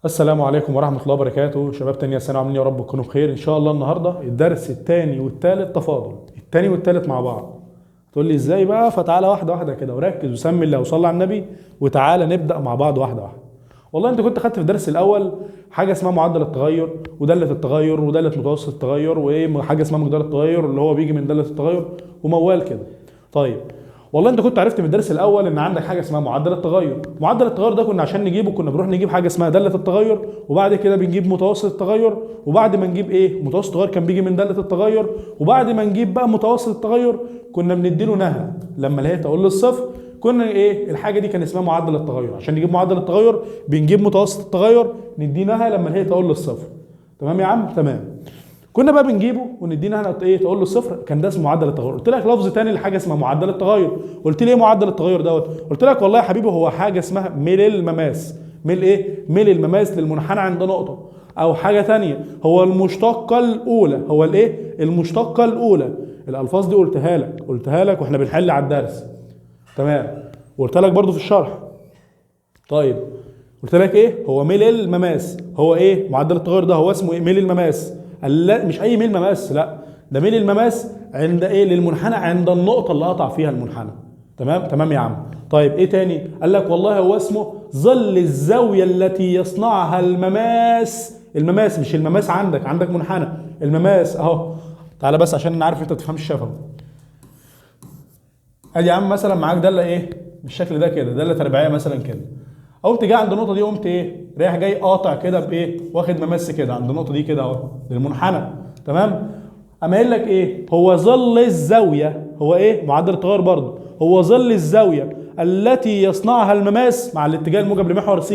السلام عليكم ورحمة الله وبركاته. شباب تانية سنة عاملين يا رب تكونوا بخير إن شاء الله. النهاردة الدرس التاني والتالت تفاضل، التاني والتالت مع بعض. تقول لي إزاي بقى؟ فتعالى واحدة واحدة كده وركز وسمي الله وصلي على النبي وتعالى نبدأ مع بعض واحدة واحدة. والله أنت كنت خدت في الدرس الأول حاجة اسمها معدل التغير ودالة التغير ودالة متوسط التغير وإيه حاجة اسمها مقدار التغير اللي هو بيجي من دالة التغير وموال كده. طيب والله انت كنت عرفت من الدرس الاول ان عندك حاجه اسمها معدل التغير. معدل التغير ده كنا عشان نجيبه كنا بنروح نجيب حاجه اسمها داله التغير، وبعد كده بنجيب متوسط التغير، وبعد ما نجيب متوسط التغير كان بيجي من داله التغير، وبعد ما نجيب بقى متوسط التغير كنا بنديله نهى لما اللي هي تقول للصفر. كنا الحاجه دي كان اسمها معدل التغير. عشان نجيب معدل التغير بنجيب متوسط التغير نديه نهى لما اللي هي تقول للصفر. تمام يا عم؟ تمام. كنا بقى بنجيبه وندينا هنا تقول له الصفر، كان ده اسمه معدل التغير. قلت لك لفظ تاني لحاجه اسمها معدل التغير. قلت لي ايه معدل التغير دوت؟ قلت لك والله يا حبيبي هو حاجه اسمها ميل المماس. ميل المماس للمنحنى عند نقطه. او حاجه تانية هو المشتقه الاولى. هو المشتقه الاولى. الالفاظ دي قلتها لك واحنا بنحل على الدرس. تمام. وقلت لك برضو في الشرح. طيب قلت لك هو ميل المماس. هو معدل التغير ده هو اسمه ميل المماس. لا مش اي ميل مماس، لا ده ميل المماس عند للمنحنى عند النقطه اللي قطع فيها المنحنى. تمام يا عم. طيب تاني؟ قال لك والله هو اسمه ظل الزاويه التي يصنعها المماس مش المماس. عندك منحنى المماس اهو. تعالى بس عشان انا عارف انت ما تفهمش الشفوي. ادي يا عم مثلا معاك داله بالشكل ده كده، داله تربيعيه مثلا كده. قمت جاي عند النقطه دي قمت رايح جاي قاطع كده واخد ممس كده عند النقطه دي كده اهو للمنحنى. تمام. اما قايل لك هو ظل الزاويه. هو معدل التغير برضه هو ظل الزاويه التي يصنعها المماس مع الاتجاه الموجب لمحور س.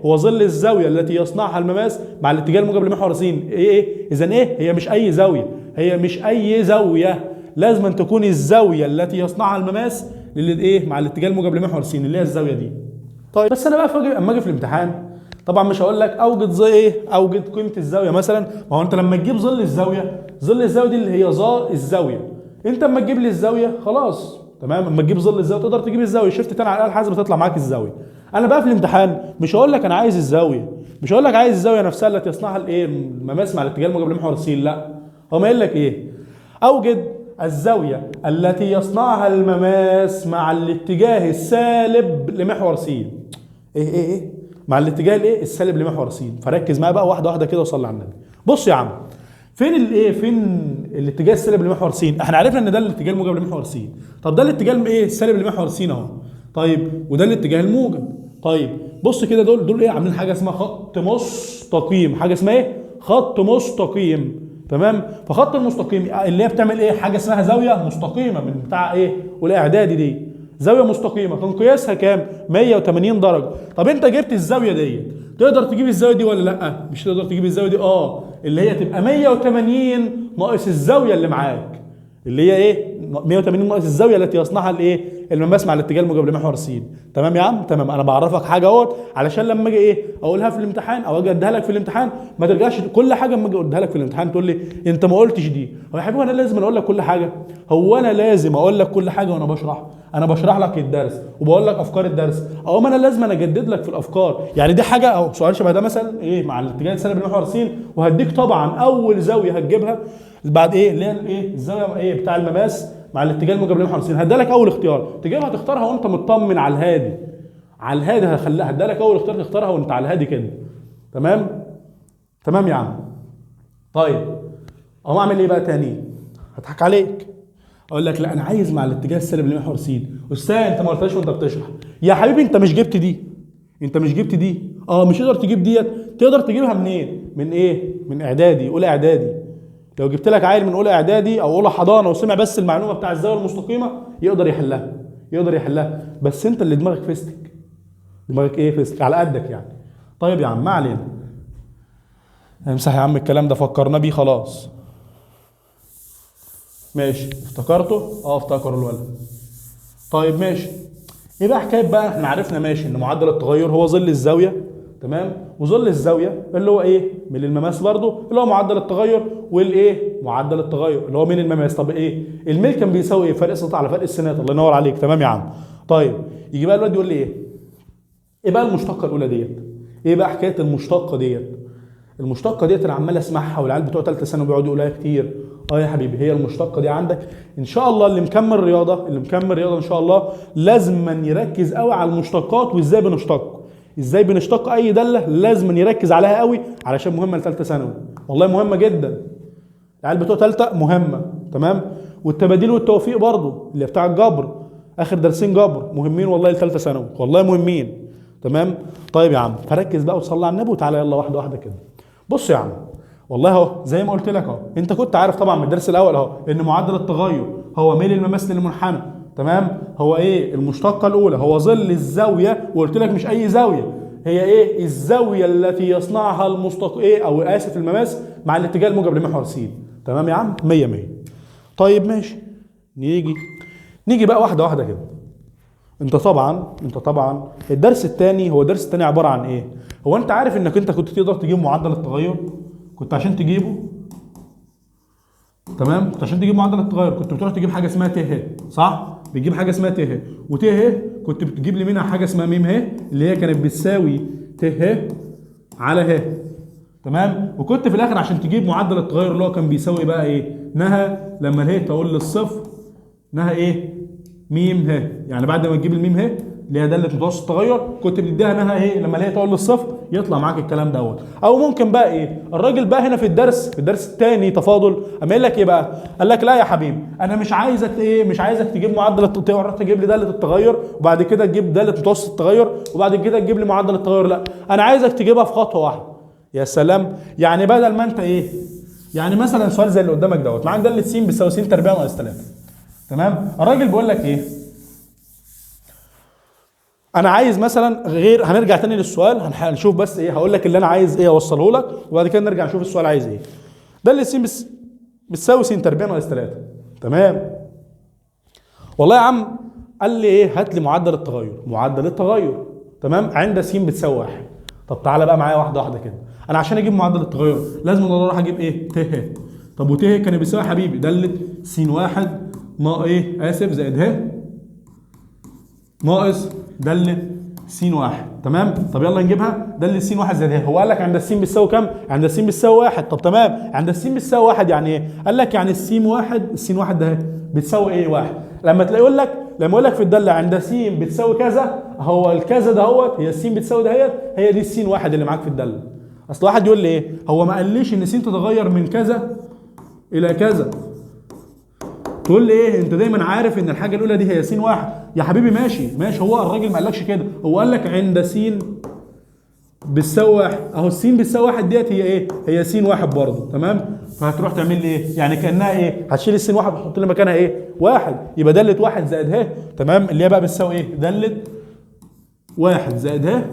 هو ظل الزاويه التي يصنعها المماس مع الاتجاه الموجب لمحور س. اذا هي مش اي زاويه. هي مش اي زاويه، لازم أن تكون الزاويه التي يصنعها المماس مع الاتجاه الموجب لمحور س اللي هي الزاويه دي. طيب بس انا بقى اما اجي في الامتحان طبعا مش هقول لك اوجد اوجد قيمه الزاويه مثلا. ما هو انت لما تجيب ظل الزاويه دي اللي هي ظا الزاويه، انت اما تجيب لي الزاويه خلاص. تمام. اما تجيب ظل الزاويه تقدر تجيب الزاويه، شفت تاني على الاله الحاسبه تطلع معاك الزاويه. انا بقى في الامتحان مش هقول لك انا عايز الزاويه، مش هقول لك عايز الزاويه نفسها التي يصنعها المماس مع الاتجاه الموجب لمحور س. لا، هو قايل لك اوجد الزاويه التي يصنعها المماس مع الاتجاه السالب لمحور س. مع الاتجاه السالب لمحور س. فركز معايا بقى واحده واحده كده وصلي على النبي. بص يا عم، فين فين الاتجاه السالب لمحور س؟ احنا عرفنا ان ده الاتجاه الموجب لمحور س. طب ده الاتجاه السالب لمحور س اهو. طيب وده الاتجاه الموجب. طيب بص كده دول عاملين حاجه اسمها خط مستقيم. حاجه اسمها خط مستقيم. تمام. فخط المستقيم اللي هي بتعمل حاجه اسمها زاويه مستقيمه من بتاع والاعدادي دي. زاويه مستقيمه كان قياسها كام؟ 180 درجه. طب انت جبت الزاويه دي، تقدر تجيب الزاويه دي ولا لا؟ مش تقدر تجيب الزاويه دي. اللي هي تبقى 180 ناقص الزاويه اللي معاك، اللي هي 180 ناقص الزاويه التي يصنعها المماس مع الاتجاه الموجب لمحور س. تمام يا عم؟ تمام. انا بعرفك حاجه علشان لما اجي اقولها في الامتحان او اجي اديها لك في الامتحان ما ترجعش كل حاجه اما اجي اديها لك في الامتحان تقول لي انت ما قلتش دي. هو يا حبيبي انا لازم اقول لك كل حاجه؟ هو انا لازم اقول لك كل حاجه وانا بشرح؟ انا بشرح لك الدرس وبقول لك افكار الدرس، او ما انا لازم اجدد لك في الافكار؟ يعني دي حاجه او سؤال شبه ده مثلا مع الاتجاه السالب لمحور س، وهديك طبعا اول زاويه هتجيبها بعد اللي هي الزاويه بتاع المماس مع الاتجاه الموجب لمحور س. هديها لك اول اختيار تجيبها تختارها وانت مطمن على الهادي. هديها لك اول اختيار تختارها وانت على الهادي كده. تمام يا عم. طيب اقوم اعمل بقى تاني؟ هضحك عليك اقول لك لا انا عايز مع الاتجاه السالب لمحور س. استاذ انت ما قلتهاش وانت بتشرح يا حبيبي. انت مش جبت دي. مش تقدر تجيب ديت. تقدر تجيبها منين؟ من اعدادي، اولى اعدادي. لو جبت لك عيل من اولى اعدادي او اولى حضانه وسمع بس المعلومه بتاع الزاويه المستقيمه يقدر يحلها. بس انت اللي دماغك فيستك. فيستك على قدك يعني. طيب يا عم ما علينا. امسح يا عم الكلام ده فكرنا بيه خلاص. ماشي افتكرته؟ افتكر الولد. طيب ماشي. بقى حكايه بقى؟ احنا عرفنا ماشي ان معدل التغير هو ظل الزاويه. تمام. وظل الزاويه اللي هو من المماس برضو اللي هو معدل التغير، معدل التغير اللي هو من المماس. طب الميل كان بيساوي فرق سطح على فرق السينات. الله ينور عليك. تمام يا عم. طيب يجي بقى الواد يقول لي ايه بقى المشتقه الاولى ديت؟ ايه بقى حكايه المشتقه ديت؟ المشتقه ديت انا عمال اسمعها والعيال بتوع ثالثه ثانوي بيقعدوا يقولها كتير. اه يا حبيبي، هي المشتقه دي عندك ان شاء الله. اللي مكمل رياضه ان شاء الله لازما يركز قوي على المشتقات وازاي بنشتق. ازاي بنشتق اي داله لازما يركز عليها قوي، علشان مهمه لثالثه ثانوي، والله مهمه جدا. العيال بتوع ثالثه مهمه، تمام. والتباديل والتوفيق برضو اللي بتاع الجبر، اخر درسين جبر مهمين والله لثالثه ثانوي، والله مهمين، تمام. طيب يا عم، فركز بقى وصلي على النبي وتعالى يلا واحده واحده كده. بص يا عم، والله اهو زي ما قلت لك اهو، انت كنت عارف طبعا من الدرس الاول اهو ان معدل التغير هو ميل المماس للمنحنى، تمام. هو ايه المشتقه الاولى؟ هو ظل الزاويه، وقلت لك مش اي زاويه، هي ايه الزاويه التي يصنعها المستق ايه او اسف المماس مع الاتجاه الموجب لمحور س، تمام يا عم. 100 100. طيب ماشي، نيجي بقى واحده واحده كده. انت طبعا الدرس الثاني، هو الدرس الثاني عباره عن ايه؟ هو انت عارف انك انت كنت تقدر تجيب معدل التغير؟ كنت عشان تجيبه، تمام، كنت عشان تجيب معدل التغير كنت بتروح تجيب حاجه اسمها ت ه، صح؟ بتجيب حاجه اسمها ت ه، وت ه كنت بتجيب لي منها حاجه اسمها م ه اللي هي كانت بتساوي ت ه على ه، تمام. وكنت في الاخر عشان تجيب معدل التغير اللي هو كان بيساوي بقى ايه؟ نهى لما اله تقول للصفر نهى ايه؟ م ه. يعني بعد ما تجيب الميم ه اللي هي داله متوسط التغير كنت بتديها نهى ايه؟ لما اله تقول للصفر يطلع معاك الكلام دوت. او ممكن بقى ايه؟ الراجل بقى هنا في الدرس الثاني تفاضل اما قال لك ايه بقى؟ قال لك لا يا حبيبي، انا مش عايزك ايه؟ مش عايزك تجيب معدل تروح تجيب لي داله التغير وبعد كده تجيب داله متوسط التغير وبعد كده تجيب لي معدل التغير، لا انا عايزك تجيبها في خطوه واحده. يا سلام، بدل ما انت ايه؟ يعني مثلا سؤال زي اللي قدامك دوت، معاك داله س بتساوي س تربيع ناقص 3، تمام. الراجل بيقول لك ايه؟ انا عايز مثلا غير، هنرجع تاني للسؤال هنشوف بس ايه، هقول لك اللي انا عايز ايه اوصله لك وبعد كده نرجع نشوف السؤال عايز ايه. داله س بتساوي س تربيع ناقص 3، تمام. والله يا عم قال لي ايه؟ هات لي معدل التغير، تمام، عند س بتساوي 1. طب تعالى بقى معايا واحده واحده كده. انا عشان اجيب معدل التغير لازم اروح اجيب ايه؟ ت ه. طب وت ه كان بيساوي حبيبي داله س 1 ناقص ايه؟ اسف زائد ه ناقص داله س 1، تمام. طب يلا نجيبها. داله س 1 زائد ه، هو قال لك عند الس بتساوي كام؟ عند الس بتساوي 1. طب تمام، عند الس بتساوي 1 يعني ايه؟ قال لك يعني الس 1 ده بتساوي ايه؟ 1. لما يقول لك في الداله عند س بتساوي كذا، هو الكذا دهوت هي الس بتساوي دهيت، هي دي الس 1 اللي معاك في الداله. اصل واحد يقول لي ايه؟ هو ما قاليش ان س تتغير من كذا الى كذا. تقول لي ايه؟ انت دايما عارف ان الحاجه الاولى دي هي س 1 يا حبيبي. ماشي، هو الراجل ما قالكش كده، هو قال لك عند س بتساوي 1. اهو الس بتساوي 1 ديت هي ايه؟ هي س 1 برضه، تمام. فهتروح تعمل لي ايه؟ يعني كانها ايه؟ هتشيل الس 1 وتحط لي مكانها ايه؟ 1. يبقى داله 1 زائد ه، تمام، اللي هي بقى بتساوي ايه؟ داله 1 زائد ه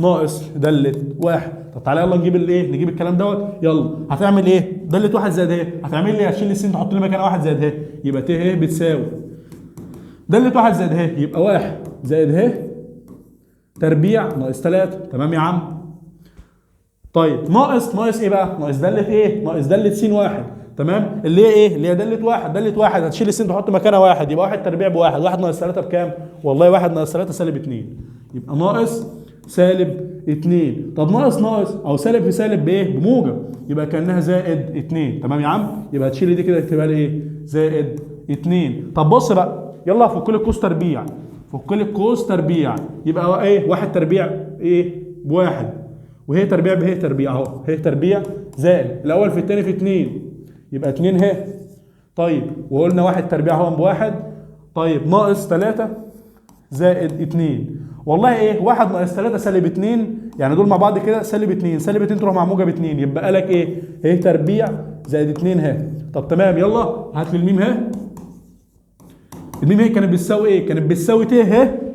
ناقص داله 1. طب تعالى يلا نجيب الايه؟ نجيب الكلام دوت. يلا هتعمل ايه؟ داله 1 زائد ه هتعمل لي هتشيل الس تحط لي مكانها 1 زائد ه، يبقى ت ه بتساوي داله 1 زائد ه يبقى 1 زائد ه تربيع ناقص 3، تمام يا عم. طيب ناقص ايه بقى؟ ناقص داله ايه؟ ناقص داله س 1، تمام، اللي هي ايه؟ اللي هي داله 1. داله 1 هتشيل الس تحط مكانها 1 يبقى 1 تربيع ب1. 1 ناقص 3 بكام؟ والله 1 ناقص 3 سالب 2، يبقى ناقص سالب 2. طب ناقص او سالب في سالب بايه؟ بموجب، يبقى كانها زائد 2، تمام يا عم. يبقى تشيل دي كده تكتبها لي ايه؟ زائد 2. طب بص بقى، يلا فك لي القوس تربيع، يبقى ايه؟ 1 تربيع ايه؟ ب1 وهي تربيع به تربيع اهو، هي تربيع زائد الاول في الثاني في 2 يبقى 2 ه. طيب وقلنا 1 تربيع هو ب1. طيب ناقص 3 زائد 2. والله ايه؟ 1 ناقص 3 سالب 2، يعني دول مع بعض كده سالب 2. سالب 2 تروح مع موجب 2 يبقى لك ايه؟ ه تربيع زائد 2 ه. طب تمام، يلا هات لي الميم ه. الميم ه كانت بتساوي ايه؟ كانت بتساوي ت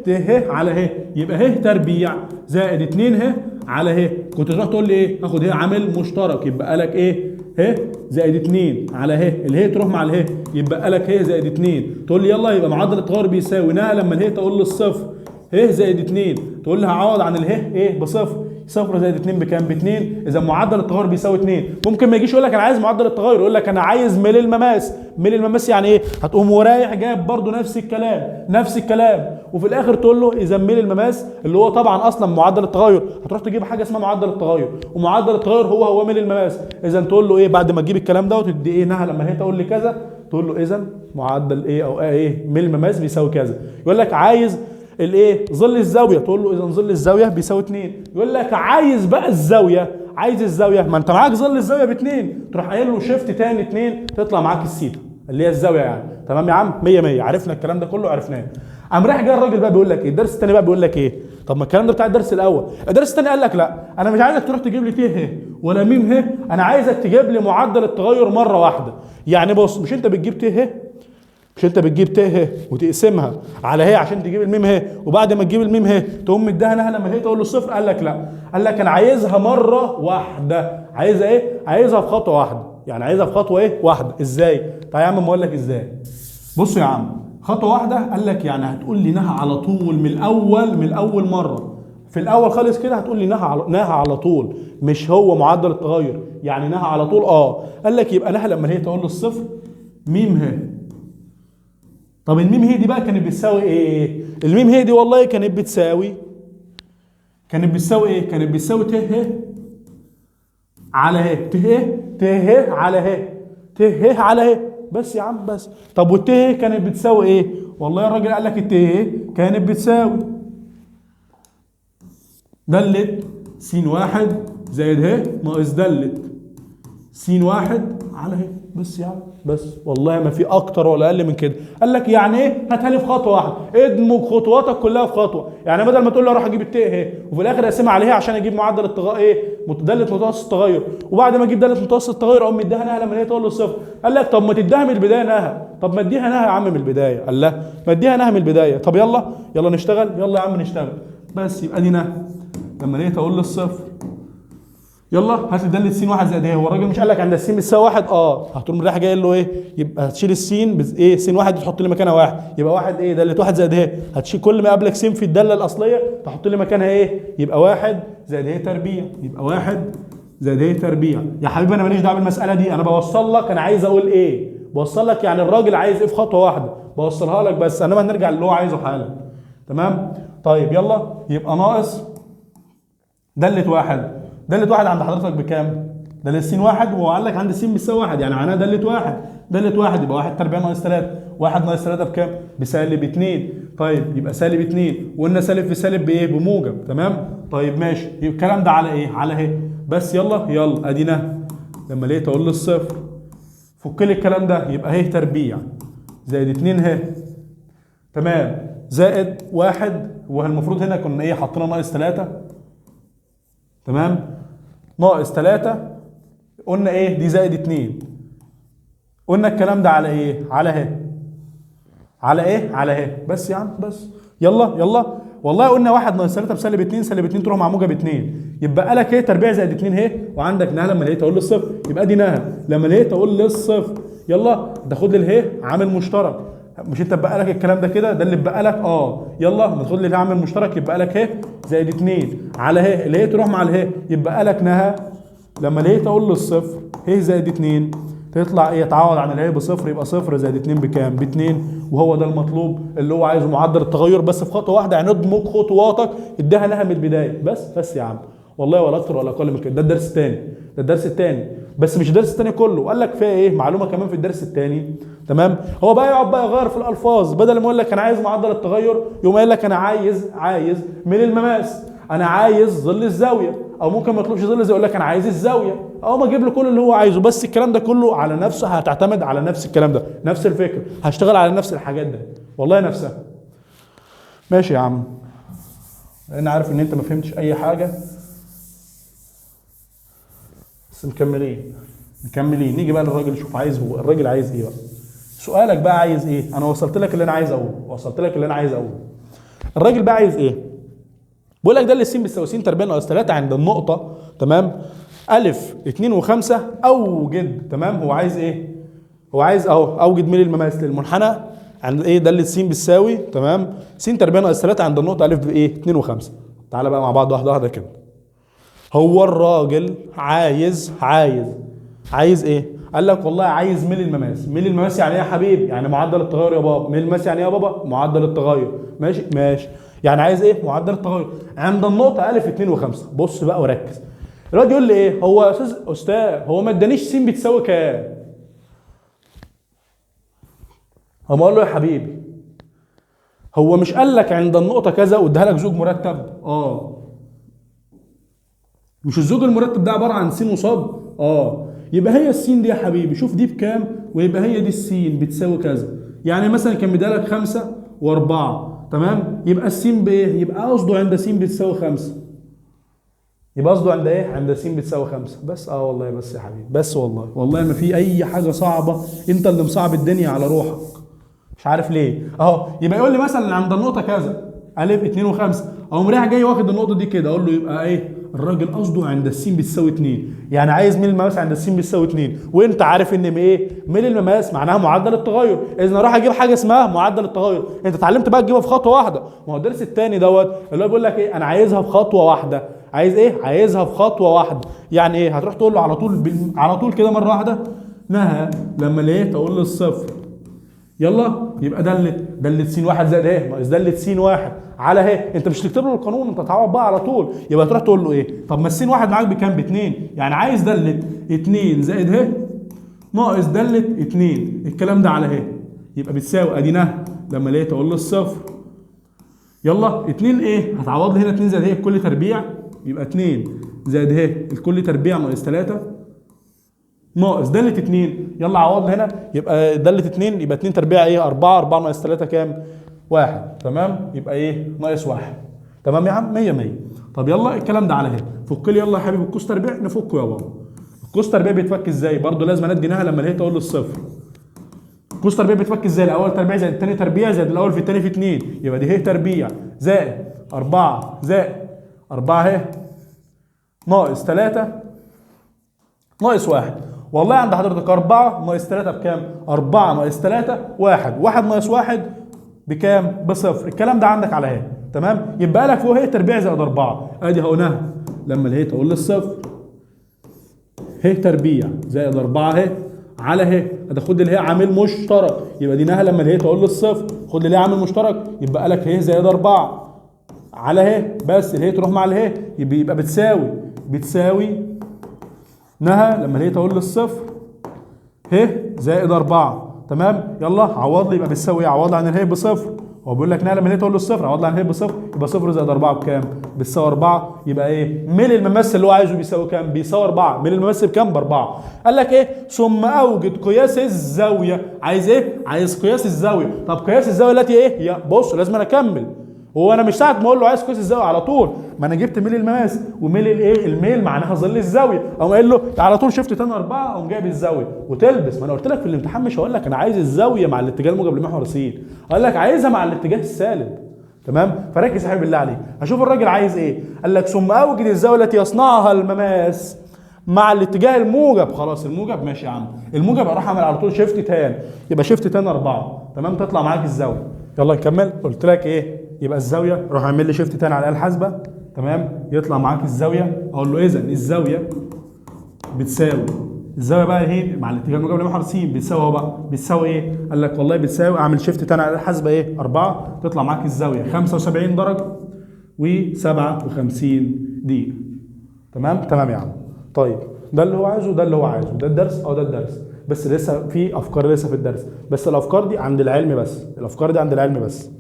ه على ه، يبقى ه تربيع زائد 2 ه على ه. كنت تروح تقول لي ايه؟ هاخد ه عامل مشترك يبقى لك ايه؟ ه زائد 2 على ه، اله تروح مع اله يبقى لك ه زائد 2. تقول لي يلا يبقى معدل التغير بيساوي نهى لما اله تقول لي الصفر ه زائد 2. تقول لي هعوض عن اله ايه؟ بصفر. صفر زائد 2 بكام؟ ب2. اذا معدل التغير بيساوي 2. ممكن ما يجيش يقول لك انا عايز معدل التغير، يقول لك انا عايز ميل المماس. يعني ايه؟ هتقوم ورايح جايب برضو نفس الكلام وفي الاخر تقول له اذا ميل المماس اللي هو طبعا اصلا معدل التغير، هتروح تجيب حاجه اسمها معدل التغير، ومعدل التغير هو ميل المماس. اذا تقول له ايه بعد ما تجيب الكلام ده وتدي ايه نهى لما هي تقول لي كذا، تقول له اذا معدل ايه او ايه ميل المماس بيساوي كذا. يقول لك عايز الايه ظل الزاويه، تقول له اذا ظل الزاويه بيساوي 2. يقول لك عايز بقى الزاويه، عايز الزاويه، ما انت معاك ظل الزاويه ب2، تروح قايل له شيفت تاني 2 تطلع معاك السيتا اللي هي الزاويه يعني. تمام يا عم 100 100 عرفنا الكلام ده كله عرفناه. قام رايح جاي الراجل بقى بيقول لك ايه الدرس الثاني بقى بيقول لك ايه؟ طب ما الكلام ده بتاع الدرس الاول. الدرس الثاني قال لك لا انا مش عايزك تروح تجيب لي ت ه ولا م ه، انا عايزك تجيب لي معدل التغير مره واحده. يعني بص مش انت بتجيب ت ه، مش انت بتجيب ت ه وتقسمها على ه عشان تجيب الميم ه، وبعد ما تجيب الميم ه تقوم مديها نهى لما هي تقول له صفر. قال لك لا، قال لك انا عايزها مره واحده. عايزها ايه؟ عايزها في خطوه واحده، يعني عايزها في خطوه ايه؟ واحده. ازاي؟ طيب يا عم ما اقول لك ازاي. بصوا يا عم خطوه واحده، قال لك يعني هتقول لي نهى على طول من الاول مره، في الاول خالص كده هتقول لي نهى على طول، مش هو معدل التغير، يعني نهى على طول. قال لك يبقى نهى لما هي تقول له الصفر ميم ه. طب الميم هي دي بقى كانت بتساوي ايه؟ الميم هي دي والله كانت بتساوي ايه؟ كانت بتساوي ت ه على ه، ت ه على ه بس يا عم بس. طب والت ه كانت بتساوي ايه؟ والله الراجل قال لك الت ه كانت بتساوي دالة س واحد زائد ه ناقص دالة س واحد على ه. بس يا عم بس، والله ما في اكتر ولا اقل من كده. قال لك يعني ايه؟ هاتها لي في خطوه واحده، ادمج خطواتك كلها في خطوه. يعني بدل ما تقول لي اروح اجيب الت ه وفي الاخر اقسمها على ه عشان اجيب معدل التغير ايه؟ داله متوسط التغير، وبعد ما اجيب داله متوسط التغير اقوم مديها نهى لما هي تقول له صفر. قال لك طب ما تديها من البدايه نهى، طب ما اديها نهى يا عم من البدايه. قال لا ما اديها نهى من البدايه. طب يلا نشتغل، يلا يا عم نشتغل. بس يبقى دي نهى لما هي تقول له الصفر، يلا هات لي داله س واحد زائد ه. هو الراجل مش قال لك عند الس بتساوي واحد؟ هتقوم رايح جاي له ايه؟ يبقى هتشيل السين ايه؟ س واحد تحط لي مكانها واحد، يبقى واحد ايه؟ داله واحد زائد ه. هتشيل كل ما قبلك س في الداله الاصليه تحط لي مكانها ايه؟ يبقى واحد زائد ه تربيع، يبقى واحد زائد ه تربيع. يا حبيبي انا ماليش دعوه بالمساله دي، انا بوصل لك انا عايز اقول ايه، بوصل لك يعني الراجل عايز ايه في خطوه واحده بوصلها لك بس، انما هنرجع اللي هو عايزه حالا. تمام؟ طيب يلا يبقى ناقص داله واحد. دالة واحد عند حضرتك بكام؟ دالة س واحد، وهو قال لك عند س بتساوي واحد، يعني معناها دالة واحد يبقى واحد تربيع ناقص 3. واحد ناقص 3 بكام؟ بسالب 2. طيب يبقى سالب 2، وقلنا سالب في سالب بايه؟ بموجب. تمام؟ طيب ماشي، يبقى الكلام ده على ايه؟ على ه. بس يلا ادينا لما ليه تقول لي الصفر فك لي الكلام ده، يبقى ه تربيع زائد 2 ه. تمام؟ زائد واحد، والمفروض هنا كنا ايه؟ حطينا ناقص 3. تمام؟ ناقص 3 قلنا ايه؟ دي زائد 2. قلنا الكلام ده على ايه؟ على ه. على ايه؟ على ه. بس يا عم بس. يلا والله قلنا 1 ناقص 3 بسالب 2، سالب 2 تروح مع موجب 2، يبقى لك ايه؟ تربيع زائد 2 ه. وعندك نهى لما هي تقول لي الصفر، يبقى دي نهى لما هي تقول لي الصفر. يلا تاخد لي اله عامل مشترك، مش انت بقى لك الكلام ده كده؟ ده اللي بقى لك. يلا ما تاخد لي عامل مشترك، يبقى لك ه زائد 2 على ه، اللي هي تروح مع اله، يبقى لك نهى لما هي تقول له الصفر ه زائد 2 تطلع ايه؟ تعوض عن اله بصفر، يبقى صفر زائد 2 بكام؟ ب2. وهو ده المطلوب اللي هو عايزه، معدل التغير بس في خطوه واحده، يعني ادمج خطواتك اديها نهى من البدايه. بس يا عم والله ولا اكتر ولا اقل من كده. ده الدرس الثاني، بس مش الدرس الثاني كله. قال لك فيها ايه؟ معلومه كمان في الدرس الثاني. تمام؟ هو بقى يقعد بقى يغير في الالفاظ، بدل ما يقول لك انا عايز معدل التغير يقوم قايل لك انا عايز من المماس، انا عايز ظل الزاويه، او ممكن ما يطلبش ظل الزاويه يقول لك انا عايز الزاويه، او ما اجيب له كل اللي هو عايزه. بس الكلام ده كله على نفسه، هتعتمد على نفس الكلام ده، نفس الفكره، هشتغل على نفس الحاجات ده والله نفسها. ماشي يا عم، انا عارف ان انت ما فهمتش اي حاجه، بس مكملين نيجي بقى للراجل نشوف عايز هو الراجل عايز ايه بقى. سؤالك بقى عايز ايه؟ انا وصلت لك اللي انا عايز اقوله، الراجل بقى عايز ايه؟ بقول لك ده اللي س بتساوي س تربيع ناقص 3 عند النقطه. تمام؟ الف 2 و5 اوجد. تمام؟ هو عايز ايه؟ هو عايز اوجد ميل المماس للمنحنى عند ايه؟ ده اللي س بتساوي تمام س تربيع ناقص 3 عند النقطه الف بايه؟ 2 و5. تعالى بقى مع بعض واحده واحده كده. هو الراجل عايز ايه؟ قال لك والله عايز ميل المماس. ميل المماس يعني ايه يا حبيبي؟ يعني معدل التغير يا بابا. ميل المماس يعني ايه يا بابا؟ معدل التغير. ماشي ماشي. يعني عايز ايه؟ معدل التغير عند النقطه الف 2 و5. بص بقى وركز. الواد يقول لي ايه؟ هو يا استاذ هو ما ادانيش س بتساوي كام؟ اقوم اقول له يا حبيبي هو مش قال لك عند النقطه كذا واداها لك زوج مرتب؟ مش الزوج المرتب ده عباره عن س وصاد؟ يبقى هي السين دي يا حبيبي شوف دي بكام، ويبقى هي دي السين بتساوي كذا. يعني مثلا كان مديلك 5 و4، تمام؟ يبقى السين بايه؟ يبقى قصده عند س بتساوي 5. يبقى قصده عند ايه؟ عند س بتساوي 5 بس. والله بس يا حبيبي بس، والله ما في اي حاجه صعبه، انت اللي مصعب الدنيا على روحك مش عارف ليه. يبقى يقول لي مثلا عند النقطه كذا الف 2 و5، اقوم رايح جاي واخد النقطه دي كده اقول له يبقى ايه؟ الراجل قصده عند السين بتساوي 2. يعني عايز ميل المماس عند السين بتساوي 2، وانت عارف ان ايه؟ ميل المماس معناها معدل التغير. اذا اروح اجيب حاجه اسمها معدل التغير. انت اتعلمت بقى تجيبها في خطوه واحده. ما هو الدرس الثاني دوت اللي هو بيقول لك ايه؟ انا عايزها في خطوه واحده. عايز ايه؟ عايزها في خطوه واحده. يعني ايه؟ هتروح تقول له على طول كده مره واحده نهى لما لقيت اقول له الصفر. يلا يبقى دالة س واحد زائد ايه؟ ناقص دالة س واحد على اهي. انت مش تكتب له القانون، انت تعوض بقى على طول. يبقى تروح تقول له ايه؟ طب ما الس واحد معاك بكام؟ ب2. يعني عايز دالة 2 زائد اهي ناقص دالة 2. الكلام ده على اهي يبقى بتساوي اديناها لما لقيت اقول له الصفر. يلا 2 ايه؟ هتعوض لي هنا 2 زائد اهي الكل تربيع، يبقى 2 زائد اهي الكل تربيع ناقص 3 ناقص دالة 2. يلا عوض هنا يبقى دالة 2 يبقى 2 تربيع ايه؟ 4. 4 ناقص 3 كام؟ 1. تمام؟ يبقى ايه؟ ناقص 1. تمام يا عم؟ 100 100. طب يلا الكلام ده على هنا فك لي يلا يا حبيبي القوس تربيع نفكه يا بابا. القوس تربيع بيتفك ازاي؟ برضه لازم اديناها لما لقيت اقول له الصفر. القوس تربيع بيتفك ازاي؟ الاول تربيع زائد الثاني تربيع زائد الاول في الثاني في 2، يبقى دي هي تربيع زائد 4 زائد 4 اهي ناقص 3 ناقص 1. والله عند حضرتك 4 ناقص 3 بكام؟ 4 ناقص 3 1. 1 ناقص 1 بكام؟ بصفر. الكلام ده عندك على اهي. تمام؟ يبقى لك فوق هي تربيع زائد 4. ادي هقولها لما لقيت اقول للصفر هي تربيع زائد 4 اهي على اهي. خد اللي هي عامل مشترك، يبقى دي نهى لما لقيت اقول للصفر. خد اللي هي عامل مشترك يبقى لك هي زائد 4 على اهي، بس اللي هي تروح مع اللي هي يبقى بتساوي نهى لما لقيت اقول للصفر ه زائد 4. تمام؟ يلا عوض لي يبقى بتساوي ايه؟ عوض لي عن الهي بصفر. هو بيقول لك نهى لما لقيت اقول للصفر عوض لي عن الهي بصفر، يبقى صفر زائد 4 بكام؟ بتساوي 4. يبقى ايه؟ ميل الممثل اللي هو عايزه بيساوي كام؟ بيساوي 4. ميل الممثل بكام؟ ب4. قال لك ايه؟ ثم اوجد قياس الزاويه. عايز ايه؟ عايز قياس الزاويه. طب قياس الزاويه التي ايه؟ بص لازم انا اكمل. هو انا مش ساعه ما اقول له عايز قياس الزاويه على طول، ما انا جبت ميل المماس وميل الايه؟ الميل معناها ظل الزاويه. اقوم قايل له على طول شفت تاني 4 اقوم جايب الزاويه وتلبس. ما انا قلت لك في الامتحان مش هقول لك انا عايز الزاويه مع الاتجاه الموجب لمحور س، اقول لك عايزها مع الاتجاه السالب. تمام؟ فركز يا حبيبي بالله عليك. هشوف الراجل عايز ايه. قال لك ثم اوجد الزاويه التي يصنعها المماس مع الاتجاه الموجب. خلاص الموجب ماشي يا عم. الموجب اروح اعمل على طول شيفت تان، يبقى شيفت تان 4. تمام؟ تطلع معاك الزاويه. يلا نكمل. قلت لك ايه؟ يبقى الزاويه روح اعمل لي شيفت تاني على الاله الحاسبه. تمام؟ يطلع معاك الزاويه. اقول له اذا الزاويه بتساوي الزاويه بقى اهي مع الاتجاه الموجب لمحور س بتساوي اهو بقى. بتساوي ايه؟ قال لك والله بتساوي اعمل شيفت تاني على الاله الحاسبه ايه؟ 4. تطلع معاك الزاويه 75 درجه و57 دقيقه. تمام؟ تمام يا عم. طيب ده اللي هو عايزه، ده اللي هو عايزه، ده الدرس ده الدرس. بس لسه في افكار لسه في الدرس، بس الافكار دي عند العلم بس. الافكار دي عند العلم بس.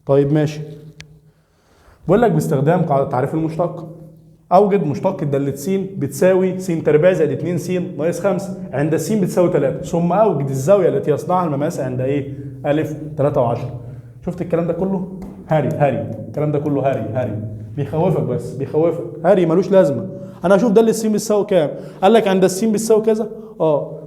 طيب ماشي. بقول لك باستخدام قاعده تعريف المشتق اوجد مشتق داله س بتساوي س تربيع زائد 2 س ناقص 5 عند س بتساوي 3. ثم اوجد الزاويه التي يصنعها المماس عند ايه؟ الف 3 و10. شفت الكلام ده كله؟ هاري الكلام ده كله هاري بيخوفك، بس بيخوفك هاري ملوش لازمه. انا اشوف داله س بتساوي كام؟ قال لك عند الس بتساوي كذا.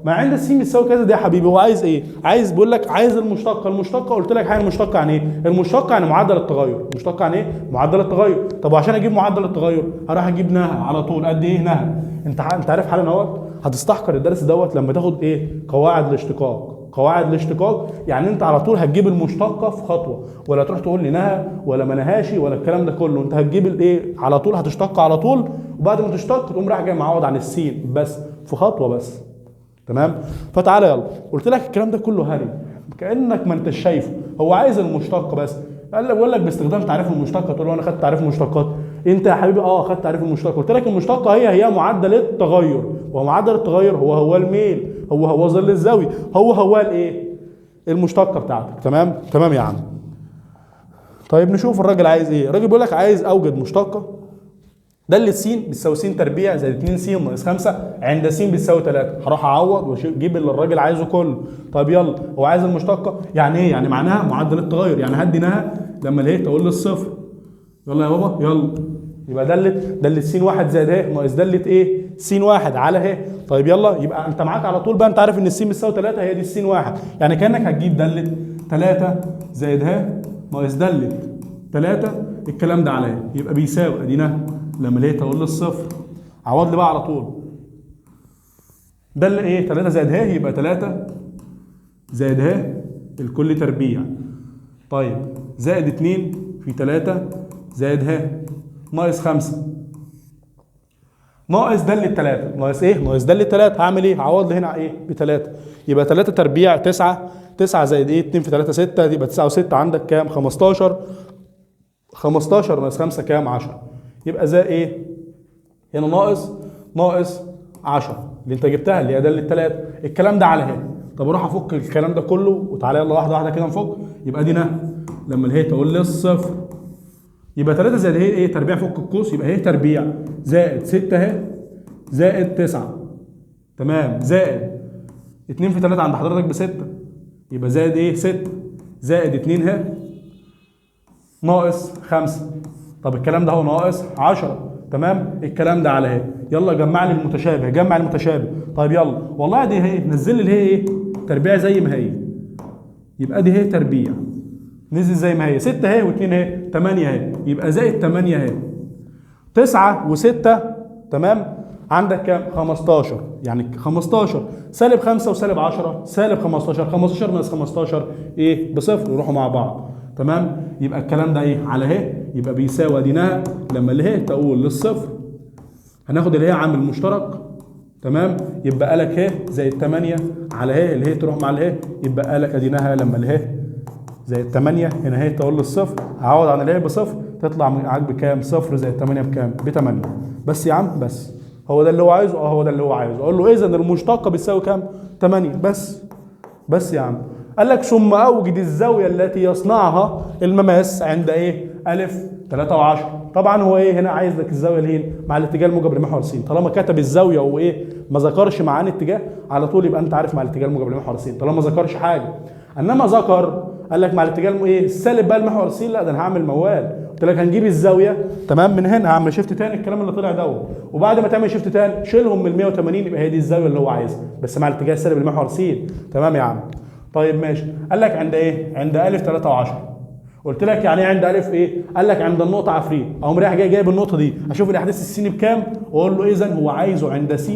ما عند الس بتساوي كذا دي يا حبيبي هو عايز ايه؟ عايز بيقول لك عايز المشتقه. قلت لك حاجه المشتقه يعني ايه؟ المشتقه يعني معدل التغير. المشتقه يعني ايه؟ معدل التغير. طب وعشان اجيب معدل التغير هروح اجيب نهى على طول. قد ايه نهى؟ انت عارف حالا اهوت هتستحقر الدرس دوت لما تاخد ايه؟ قواعد الاشتقاق. قواعد الاشتقاق يعني انت على طول هتجيب المشتقه في خطوه، ولا تروح تقول لي نهى ولا ما نهاش ولا الكلام ده كله. انت هتجيب الايه على طول، هتشتق على طول، وبعد ما تشتق تقوم رايح جاي معوض عن السين بس في خطوه بس. تمام؟ فتعالى يلا. قلت لك الكلام ده كله هري كانك ما انتش شايفه. هو عايز المشتق بس. قال لك بقول لك باستخدام تعريف المشتقه، تقول له انا خدت تعريف المشتقات. انت يا حبيبي خدت تعريف المشتقه، قلت لك المشتقه هي معدل التغير، ومعدل التغير هو الميل، هو ظل الزاويه، هو الايه؟ المشتقه بتاعتك. تمام يا عم. طيب نشوف الراجل عايز ايه. الراجل بيقول لك عايز اوجد مشتقه دالة س بتساوي س تربيع زائد 2 س ناقص 5 عند س بتساوي 3. هروح اعوض واجيب اللي الراجل عايزه كله. طب يلا، هو عايز المشتقه يعني ايه؟ يعني معناها معدل التغير، يعني هدي نها لما الايه تقول لي الصفر. يلا يا بابا يلا، يبقى دالة س 1 زائد ه ناقص دالة ايه؟ س 1 على ه. طيب يلا، يبقى انت معاك على طول بقى، انت عارف ان الس بتساوي 3 هي دي الس 1، يعني كانك هتجيب دالة 3 زائد ه ناقص دالة 3 الكلام ده على ه، يبقى بيساوي ادينا لما لقيت اقول للصفر عوض لي بقى على طول. ده اللي ايه؟ 3 زائد ه يبقى 3 زائد ه الكل تربيع، طيب زائد 2 في 3 زائد ه ناقص 5 ناقص دالة 3 ناقص ايه؟ ناقص دالة 3. هعمل ايه؟ هعوض لي هنا ايه؟ ب 3. يبقى 3 تربيع 9 زائد ايه؟ 2 في 3 6 يبقى 9 و6 عندك كام؟ 15 ناقص 5 كام؟ 10. يبقى زي ايه؟ هنا ناقص 10 اللي انت جبتها اللي هي دالة 3. الكلام ده على ه. طب اروح افك الكلام ده كله وتعالى يلا واحده واحده كده نفك. يبقى دي لما اله تقول لي الصفر يبقى 3 زائد ه ايه؟ تربيع، فك القوس يبقى ه تربيع زائد 6 ه زائد 9 تمام زائد 2 في 3 عند حضرتك ب 6 يبقى زائد ايه؟ 6 زائد 2 ه ناقص 5. طب الكلام ده هو ناقص 10 تمام. الكلام ده على ه. يلا جمع لي المتشابه، جمع المتشابه. طيب يلا والله دي ه، نزل لي اله ايه؟ تربيع زي ما هي، يبقى دي ه تربيع نزل زي ما هي 6 ه و2 ه 8 ه يبقى زائد 8 ه 9 و6 تمام عندك كام؟ 15. يعني 15 سالب 5 وسالب 10 سالب 15 ناقص 15 ايه؟ بصفر، يروحوا مع بعض تمام. يبقى الكلام ده ايه؟ على ه، يبقى بيساوي اديناها لما اله تقول للصفر هناخد اللي هي عامل مشترك تمام. يبقى لك ه زائد 8 على ه، اللي هي تروح مع اله يبقى لك اديناها لما اله زائد 8 هنا هي تقول للصفر هعوض عن اله بصفر تطلع معاك بكام؟ صفر زائد 8 بكام؟ ب 8. بس يا عم بس هو ده اللي هو عايزه؟ هو ده اللي هو عايزه. اقول له اذا المشتقه بتساوي كام؟ 8 بس يا عم. قال لك ثم اوجد الزاويه التي يصنعها المماس عند ايه؟ الف 3 و10. طبعا هو ايه هنا؟ عايز لك الزاويه اللي هي مع الاتجاه الموجب لمحور س. طالما كتب الزاويه وايه ما ذكرش معاه اتجاه على طول يبقى انت عارف مع الاتجاه الموجب لمحور س طالما ما ذكرش حاجه. انما ذكر قال لك مع الاتجاه ايه؟ السالب بقى المحور س، لا ده انا هعمل موال. قلت لك هنجيب الزاويه تمام من هنا، هعمل شيفت تاني الكلام اللي طلع دوت، وبعد ما تعمل شيفت تاني شيلهم من 180 يبقى هي دي الزاويه اللي هو عايزها بس مع الاتجاه السالب لمحور س. تمام يا عم. طيب ماشي. قال لك عند ايه؟ عند الف 3 و10. قلت لك يعني ايه عند الف ايه؟ قال لك عند النقطه عفريت. اقوم رايح جايب النقطه دي اشوف الاحداث السين بكام واقول له اذا هو عايزه عند س،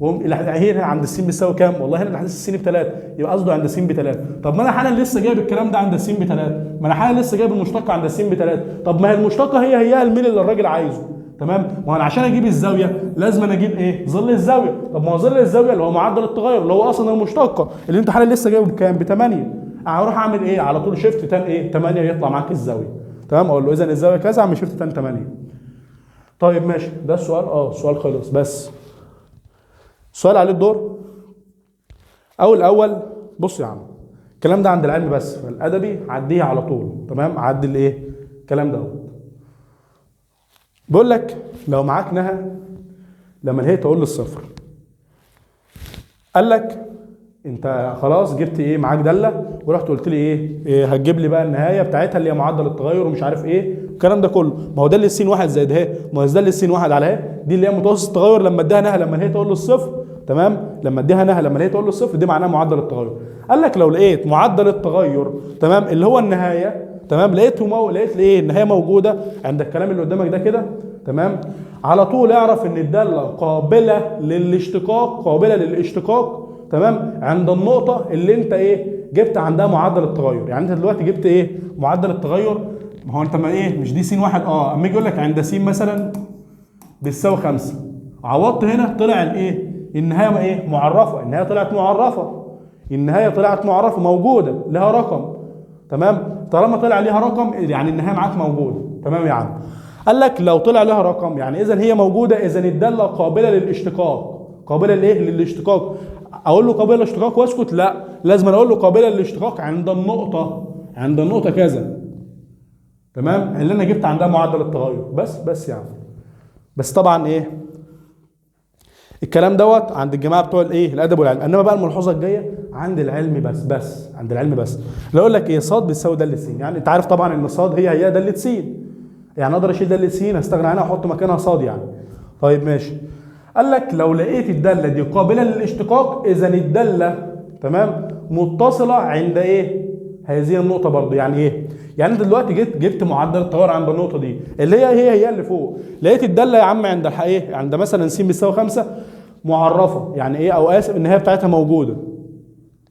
هنا عند السين بتساوي كام؟ والله هنا الاحداث السين ب3 يبقى قصده عند س ب3. طب ما انا حالا لسه جايب الكلام ده عند السين ب3، ما انا حالا لسه جايب المشتقه عند السين ب3. طب ما هي المشتقه هي الميل اللي الراجل عايزه تمام. ما انا عشان اجيب الزاويه لازم انا اجيب ايه؟ ظل الزاويه. طب ما هو ظل الزاويه اللي هو معدل التغير اللي هو اصلا المشتقه اللي انت حالا لسه جايبه بكام؟ ب8. هروح اعمل ايه؟ على طول شيفت تان ايه؟ 8 يطلع معاك الزاويه تمام. اقول له اذا الزاويه كذا، اعمل شيفت تان 8. طيب ماشي. ده السؤال السؤال خلص. بس السؤال عليه الدور او الاول. بص يا عم الكلام ده عند العلم بس، فالادبي عديه على طول تمام. عدي الايه؟ الكلام ده. بيقول لك لو معاك نهى لما هي تقول للصفر، قال لك انت خلاص جبت ايه؟ معاك داله ورحت قلت لي ايه هتجيب لي بقى النهايه بتاعتها اللي هي معدل التغير ومش عارف ايه الكلام ده كله. ما هو ده اللي س 1 زائد ه ناقص ده اللي س 1 على ه، دي اللي هي متوسط التغير لما اديها نهى لما هي تقول للصفر تمام. لما اديها نهى لما هي تقول للصفر دي معناها معدل التغير. قال لك لو لقيت معدل التغير تمام اللي هو النهايه تمام لقيت ايه؟ النهايه موجوده عند الكلام اللي قدامك ده كده تمام. على طول اعرف ان الداله قابله للاشتقاق تمام عند النقطه اللي انت ايه؟ جبت عندها معدل التغير. يعني انت دلوقتي جبت ايه؟ معدل التغير. ما هو انت ما ايه؟ مش دي س 1 اما يجي يقول لك عند س مثلا بتساوي 5 عوضت هنا طلع الايه؟ النهايه ايه؟ معرفه. النهايه طلعت معرفه موجوده لها رقم تمام؟ طالما طلع ليها رقم يعني النهايه معاك موجوده. تمام يا عم؟ قال لك لو طلع لها رقم يعني اذا هي موجوده، اذا الداله قابله للاشتقاق. قابله لايه؟ للاشتقاق. اقول له قابله للاشتقاق واسكت؟ لا، لازم اقول له قابله للاشتقاق عند النقطه، عند النقطه كذا. تمام؟ اللي انا جبت عندها معدل التغير. بس يعني بس طبعا ايه الكلام دوت عند الجماعه بتوع الايه الادب والعلم. انما بقى الملحوظه الجايه عند العلم بس عند العلم بس. لو اقول لك ايه صاد بتساوي داله س، يعني انت عارف طبعا ان صاد هي داله س، يعني اقدر اشيل داله س هستغنى عنها واحط مكانها صاد يعني. طيب ماشي. قال لك لو لقيت الداله دي قابله للاشتقاق اذا الداله تمام متصله عند ايه؟ هذه النقطه برضو. يعني ايه؟ يعني انت دلوقتي جبت معدل التغير عند النقطه دي اللي هي اللي فوق. لقيت الداله يا عم عند ايه؟ عند مثلا س بتساوي 5 معرفه، يعني ايه؟ او اسف النهايه بتاعتها موجوده.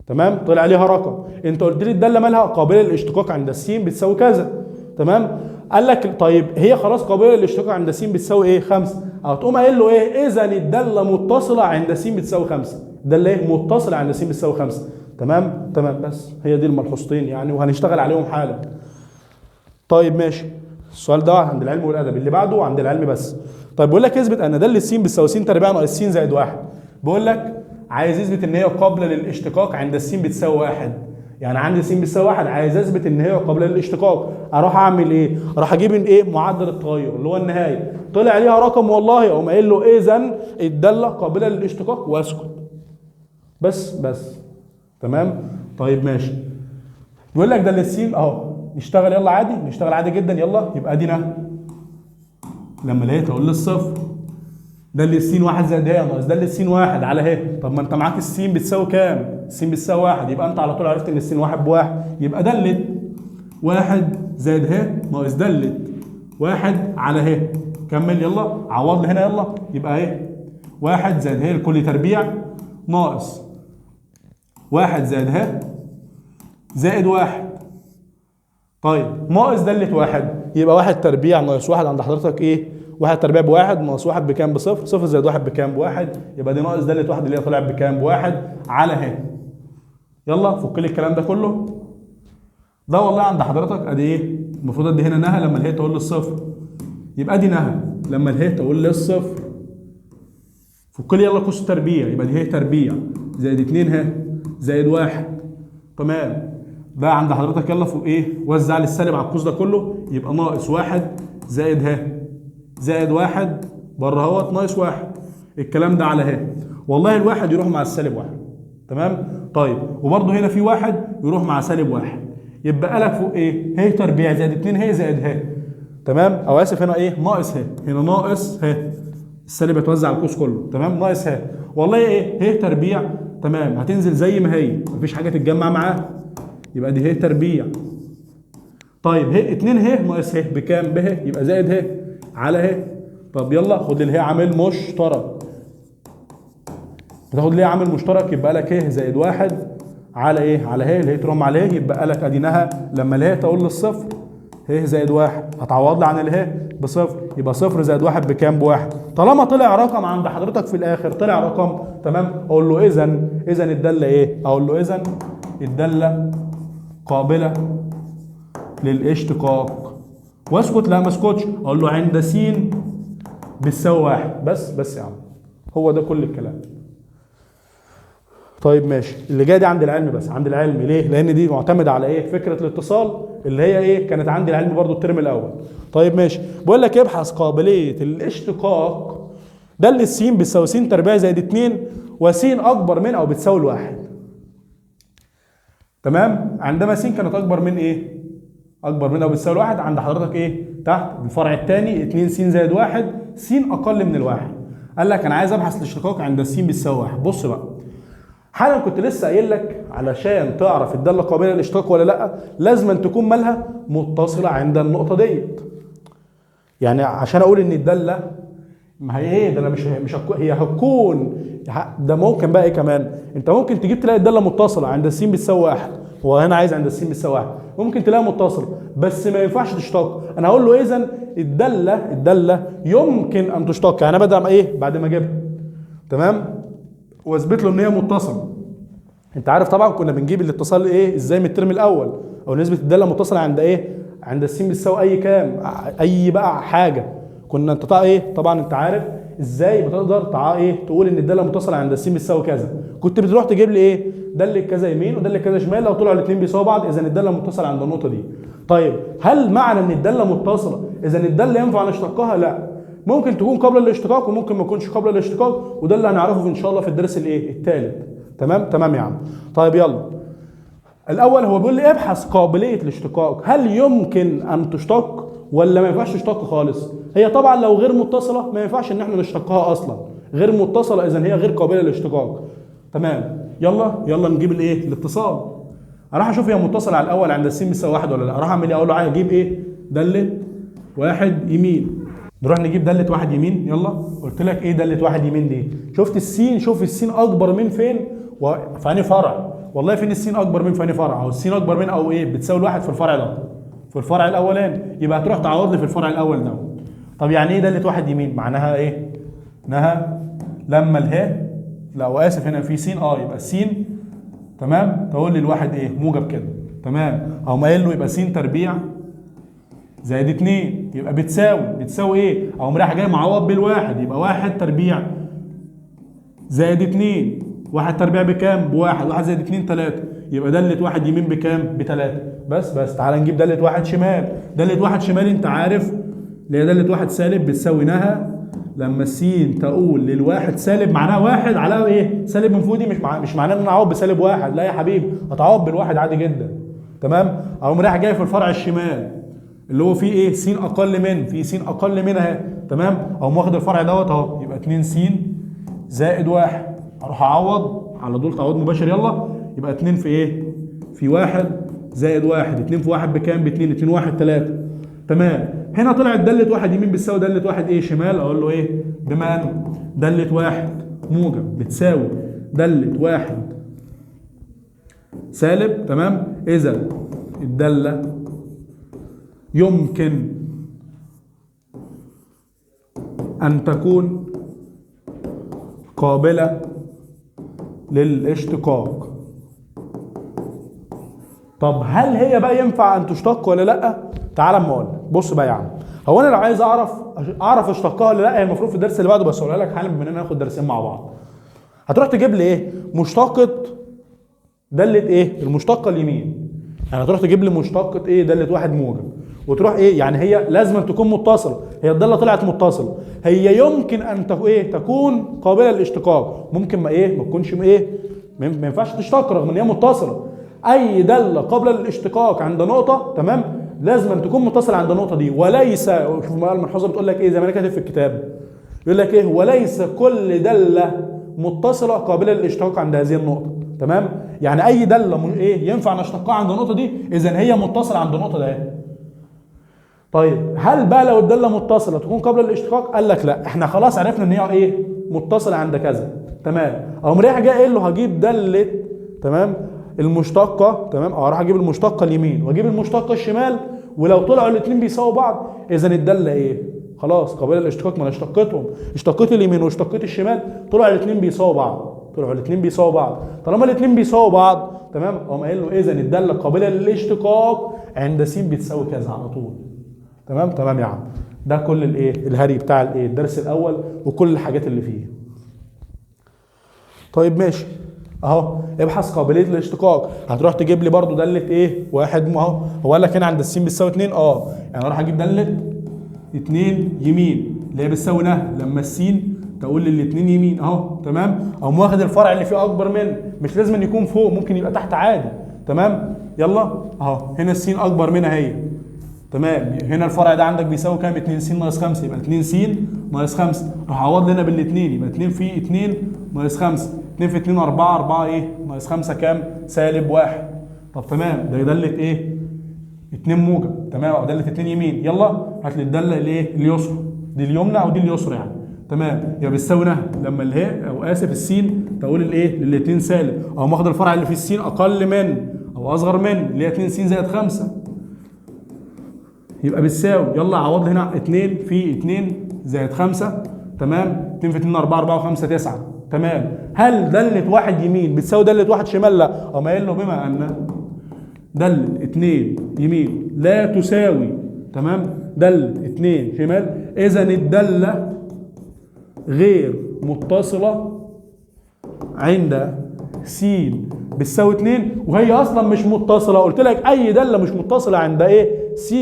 تمام؟ طلع ليها رقم. انت قلت لي الداله مالها قابله للاشتقاق عند س بتساوي كذا. تمام؟ قال لك طيب هي خلاص قابله للاشتقاق عند س بتساوي ايه؟ 5. او تقوم قايل له ايه؟ اذا الداله متصله عند س بتساوي 5. الداله ايه؟ متصله عند س بتساوي 5. تمام؟ بس هي دي الملحوظتين يعني، وهنشتغل عليهم حالا. طيب ماشي. السؤال ده عند العلم والادب، اللي بعده عند العلم بس. طيب بيقول لك اثبت ان داله س بتساوي س تربيع ناقص س زائد 1. بيقول لك عايز يثبت ان هي قابله للاشتقاق عند س بتساوي 1. يعني عندي س بتساوي 1 عايز اثبت ان هي قابله للاشتقاق. اروح اعمل ايه؟ اروح اجيب ايه؟ معدل التغير اللي هو النهايه. طلع ليها رقم والله، اقوم قايل له اذا الداله قابله للاشتقاق واسكت. بس تمام؟ طيب ماشي. بيقول لك داله س اهو، نشتغل يلا عادي، نشتغل عادي جدا يلا. يبقى ادينا لما لقيت اقول للصفر داله س 1 زائد ه ناقص داله س 1 على ه. طب ما انت معاك الس بتساوي كام؟ الس بتساوي 1، يبقى انت على طول عرفت ان الس 1 بواحد. يبقى داله 1 زائد ه ناقص داله 1 على ه. كمل يلا، عوض لي هنا يلا. يبقى ايه؟ 1 زائد ه لكل تربيع ناقص 1 زائد ه زائد 1. طيب ناقص داله 1 يبقى 1 تربيع ناقص 1 عند حضرتك ايه؟ 1 تربيع بواحد ناقص 1 بكام؟ بصفر. صفر زائد 1 بكام؟ بواحد. يبقى دي ناقص داله 1 اللي هي طلعت بكام؟ بواحد على ه. يلا فك لي الكلام ده كله. ده والله عند حضرتك ادي ايه؟ المفروض ادي هنا نهى لما الهي تقول للصفر. يبقى دي نهى لما الهي تقول للصفر. فك لي يلا قوس تربيع. يبقى دي هي تربيع زائد 2 ه زائد 1. تمام؟ ده عند حضرتك يلا فوق ايه؟ وزع لي السالب على القوس ده كله. يبقى ناقص 1 زائد ه زائد 1 بره اهوت ناقص 1. الكلام ده على ه. والله الواحد يروح مع السالب 1. تمام؟ طيب وبرده هنا في 1 يروح مع سالب 1. يبقى لك فوق ايه؟ ه تربيع زائد 2 ه زائد ه. تمام؟ او اسف هنا ايه؟ ناقص ه. هنا ناقص ه. السالب يتوزع على القوس كله. تمام؟ ناقص ه. والله ايه؟ ه تربيع. تمام؟ هتنزل زي ما هي، مفيش حاجه تتجمع معاها. يبقى دي ه تربيع. طيب ه 2 ه ناقص ه بكام؟ به. يبقى زائد ه على ه. طب يلا خد لي ه عامل مشترك. بتاخد ليه عامل مشترك؟ يبقى لك ه زائد 1 على ايه؟ على ه. اللي هي تروح مع ال ه. يبقى لك اديناها لما ال ه تقول للصفر ه زائد 1 هتعوض لي عن ال ه بصفر. يبقى صفر زائد 1 بكام؟ بواحد. طالما طلع رقم عند حضرتك في الاخر، طلع رقم تمام، اقول له اذا الداله ايه؟ اقول له اذا الداله قابله للاشتقاق واسكت. لا ما اسكتش، اقول له عند س بتساوي 1. بس يا عم هو ده كل الكلام. طيب ماشي. اللي جاي دي عند العلم بس. عند العلم ليه؟ لان دي معتمده على ايه؟ فكره الاتصال اللي هي ايه؟ كانت عند العلم برضو الترم الاول. طيب ماشي. بقول لك ابحث قابليه الاشتقاق داله س بتساوي س تربيع زائد 2 وس اكبر من او بتساوي الواحد. تمام؟ عندما س كانت اكبر من ايه؟ اكبر من او بتساوي الواحد. عند حضرتك ايه؟ تحت الفرع الثاني 2 س زائد 1 س اقل من الواحد. قال لك انا عايز ابحث الاشتقاق عند س بتساوي 1. بص بقى، حالا كنت لسه قايل لك علشان تعرف الداله قابله للاشتقاق ولا لا لازم أن تكون مالها متصله عند النقطه ديت. يعني عشان اقول ان الداله ما هي ايه؟ ده انا مش هي هتكون ده. ممكن بقى ايه كمان؟ انت ممكن تجيب تلاقي الداله متصله عند س بتساوي 1. هو هنا عايز عند س بتساوي 1. ممكن تلاقيها متصله بس ما ينفعش تشتق. انا هقول له اذا الداله يمكن ان تشتق. يعني انا بدل ايه؟ بعد ما اجيبها تمام واثبت له ان هي متصله. انت عارف طبعا كنا بنجيب الاتصال ايه ازاي من الترم الاول. او نسبه الداله المتصله عند ايه؟ عند الس بتساوي اي كام؟ اي بقى حاجه. كنا انت ايه؟ طبعا انت عارف ازاي بتقدر ايه تقول ان الداله المتصله عند الس بتساوي كذا. كنت بتروح تجيب لي ايه؟ داله كذا يمين وداله كذا شمال، لو طلعوا الاثنين بيساووا بعض اذا الداله متصله عند النقطه دي. طيب هل معنى ان الداله متصله اذا الداله ينفع نشتقها؟ لا، ممكن تكون قبل الاشتقاق وممكن ما تكونش قبل الاشتقاق، وده اللي هنعرفه ان شاء الله في الدرس الايه؟ الثالث. تمام يا عم. طيب يلا. الاول هو بيقول لي ابحث قابليه الاشتقاق، هل يمكن ان تشتق ولا ما ينفعش تشتق خالص؟ هي طبعا لو غير متصله ما ينفعش ان احنا نشتقها اصلا، غير متصله اذا هي غير قابله للاشتقاق. تمام. يلا نجيب الايه؟ الاتصال. اروح اشوف هي متصله على الاول عند الس بتساوي 1 ولا لا. اروح اعمل ايه؟ اقول له عايز اجيب ايه؟ داله 1 يمين. نروح نجيب داله 1 يمين. يلا قلت لك ايه داله 1 يمين دي؟ شفت السين؟ شوف السين اكبر من فين؟ في انهي فرع؟ والله فين السين اكبر من في انهي فرع؟ او السين اكبر من او ايه؟ بتساوي الواحد في الفرع ده، في الفرع الاولاني، يبقى هتروح تعوض لي في الفرع الاول ده. طب يعني ايه داله 1 يمين؟ معناها ايه؟ انها لما اله، لا واسف هنا في سين يبقى السين تمام تقول لي الواحد ايه؟ موجب كده. تمام. اقوم قايل له يبقى س تربيع زائد 2 يبقى بتساوي ايه؟ اقوم رايح جاي معوض بالواحد، يبقى 1 تربيع زائد 2. 1 تربيع بكام؟ بواحد. 1 زائد 2 3. يبقى داله 1 يمين بكام؟ ب3. بس تعالى نجيب داله 1 شمال. داله 1 شمال انت عارف اللي هي داله 1 سالب بتساوي نها لما السين تقول للواحد سالب، معناها واحد على ايه؟ سالب من فوق دي مش معناه ان انا اعوض بسالب واحد، لا يا حبيبي، هتعوض بالواحد عادي جدا. تمام؟ اقوم رايح جاي في الفرع الشمال اللي هو فيه ايه؟ س اقل من، في س اقل من اهي. تمام؟ اقوم واخد الفرع دوت اهو، يبقى 2 س زائد 1. اروح اعوض على دول تعويض مباشر. يلا يبقى 2 في ايه؟ في 1 زائد 1. 2 في 1 بكام؟ ب 2. 2 1 3. تمام. هنا طلعت داله 1 يمين بتساوي داله 1 ايه؟ شمال. اقول له ايه؟ بما ان داله 1 موجب بتساوي داله 1 سالب. تمام؟ اذا الداله يمكن ان تكون قابله للاشتقاق. طب هل هي بقى ينفع ان تشتق ولا لا؟ تعال اما اقول لك. بص بقى يا عم، هو انا لو عايز اعرف اشتقها ولا لا، هي المفروض في الدرس اللي بعده، بس هقولها لك حالا بما اننا ناخد درسين مع بعض. هتروح تجيب لي ايه؟ مشتقه داله ايه؟ المشتقه اليمين. يعني هتروح تجيب لي مشتقه ايه؟ داله 1 موجب، وتروح ايه؟ يعني هي لازم تكون متصله. هي الداله طلعت متصله، هي يمكن ان تكون قابله للاشتقاق. ممكن ما تكونش ما ينفعش تشتق رغم ان هي متصله. اي داله قبل الاشتقاق عند نقطه، تمام، لازم أن تكون متصله عند النقطه دي، وليس، شوف بقى الملحوظه بتقول لك ايه زي ما انا كاتب في الكتاب، يقول لك ايه؟ وليس كل داله متصله قابله للاشتقاق عند هذه النقطه. تمام؟ يعني اي داله ينفع نشتقها عند النقطه دي اذا هي متصله عند النقطه ده. طيب هل بقى لو الداله متصله تكون قبل الاشتقاق؟ قال لك لا، احنا خلاص عرفنا ان هي متصله عند كذا. تمام؟ اقوم رايح جاي قايل له هجيب داله، تمام، المشتقه، تمام، او اروح اجيب المشتقه اليمين واجيب المشتقه الشمال، ولو طلعوا الاثنين بيساووا بعض اذا الداله خلاص قابله للاشتقاق. ما انا اشتقيتهم، اشتقيت اليمين واشتقيت الشمال، طلعوا الاثنين بيساووا بعض. طالما الاثنين بيساووا بعض، تمام، اقوم قايل له اذا الداله قابله للاشتقاق عند س بتساوي كذا على طول. تمام يا عم. ده كل الهري بتاع الدرس الاول وكل الحاجات اللي فيه. طيب ماشي اهو، ابحث قابليه الاشتقاق. هتروح تجيب لي برضو داله 1 هو قال لك هنا عند الس بتساوي 2. يعني اروح اجيب داله 2 يمين اللي هي بتساوي نه لما السين تقول لي الاثنين يمين تمام. اقوم واخد الفرع اللي فيه اكبر من، مش لازم أن يكون فوق، ممكن يبقى تحت عادي. تمام؟ يلا هنا السين اكبر منها هي. تمام؟ هنا الفرع ده عندك بيساوي كام؟ 2 س ناقص 5، يبقى 2 س ناقص 5. راح اعوض لنا بالاثنين، يبقى 2 في 2 ناقص 5. 2 في 2 4. 4 ناقص 5 كام؟ سالب 1. طب تمام، ده داله 2 موجب. تمام؟ او داله 2 يمين. يلا هات لي الداله اليسرى، دي اليمنى او دي اليسرى يعني. تمام؟ يبقى بتساوي نه لما السين تقول للاثنين سالب، او ماخد الفرع اللي في السين اقل من او اصغر من اللي هي 2 س زائد 5، يبقى بتساوي، يلا عوض لي هنا 2 في 2 زائد 5. تمام؟ 2 في 2 4. 4 و5 9. تمام؟ هل داله 1 يمين بتساوي داله 1 شمال؟ لا. اقوم قايل له بما ان دالة 2 يمين لا تساوي، تمام، دالة 2 شمال، إذا الدالة غير متصلة عند س بتساوي 2، وهي أصلا مش متصلة. قلت لك أي دالة مش متصلة عند إيه؟ س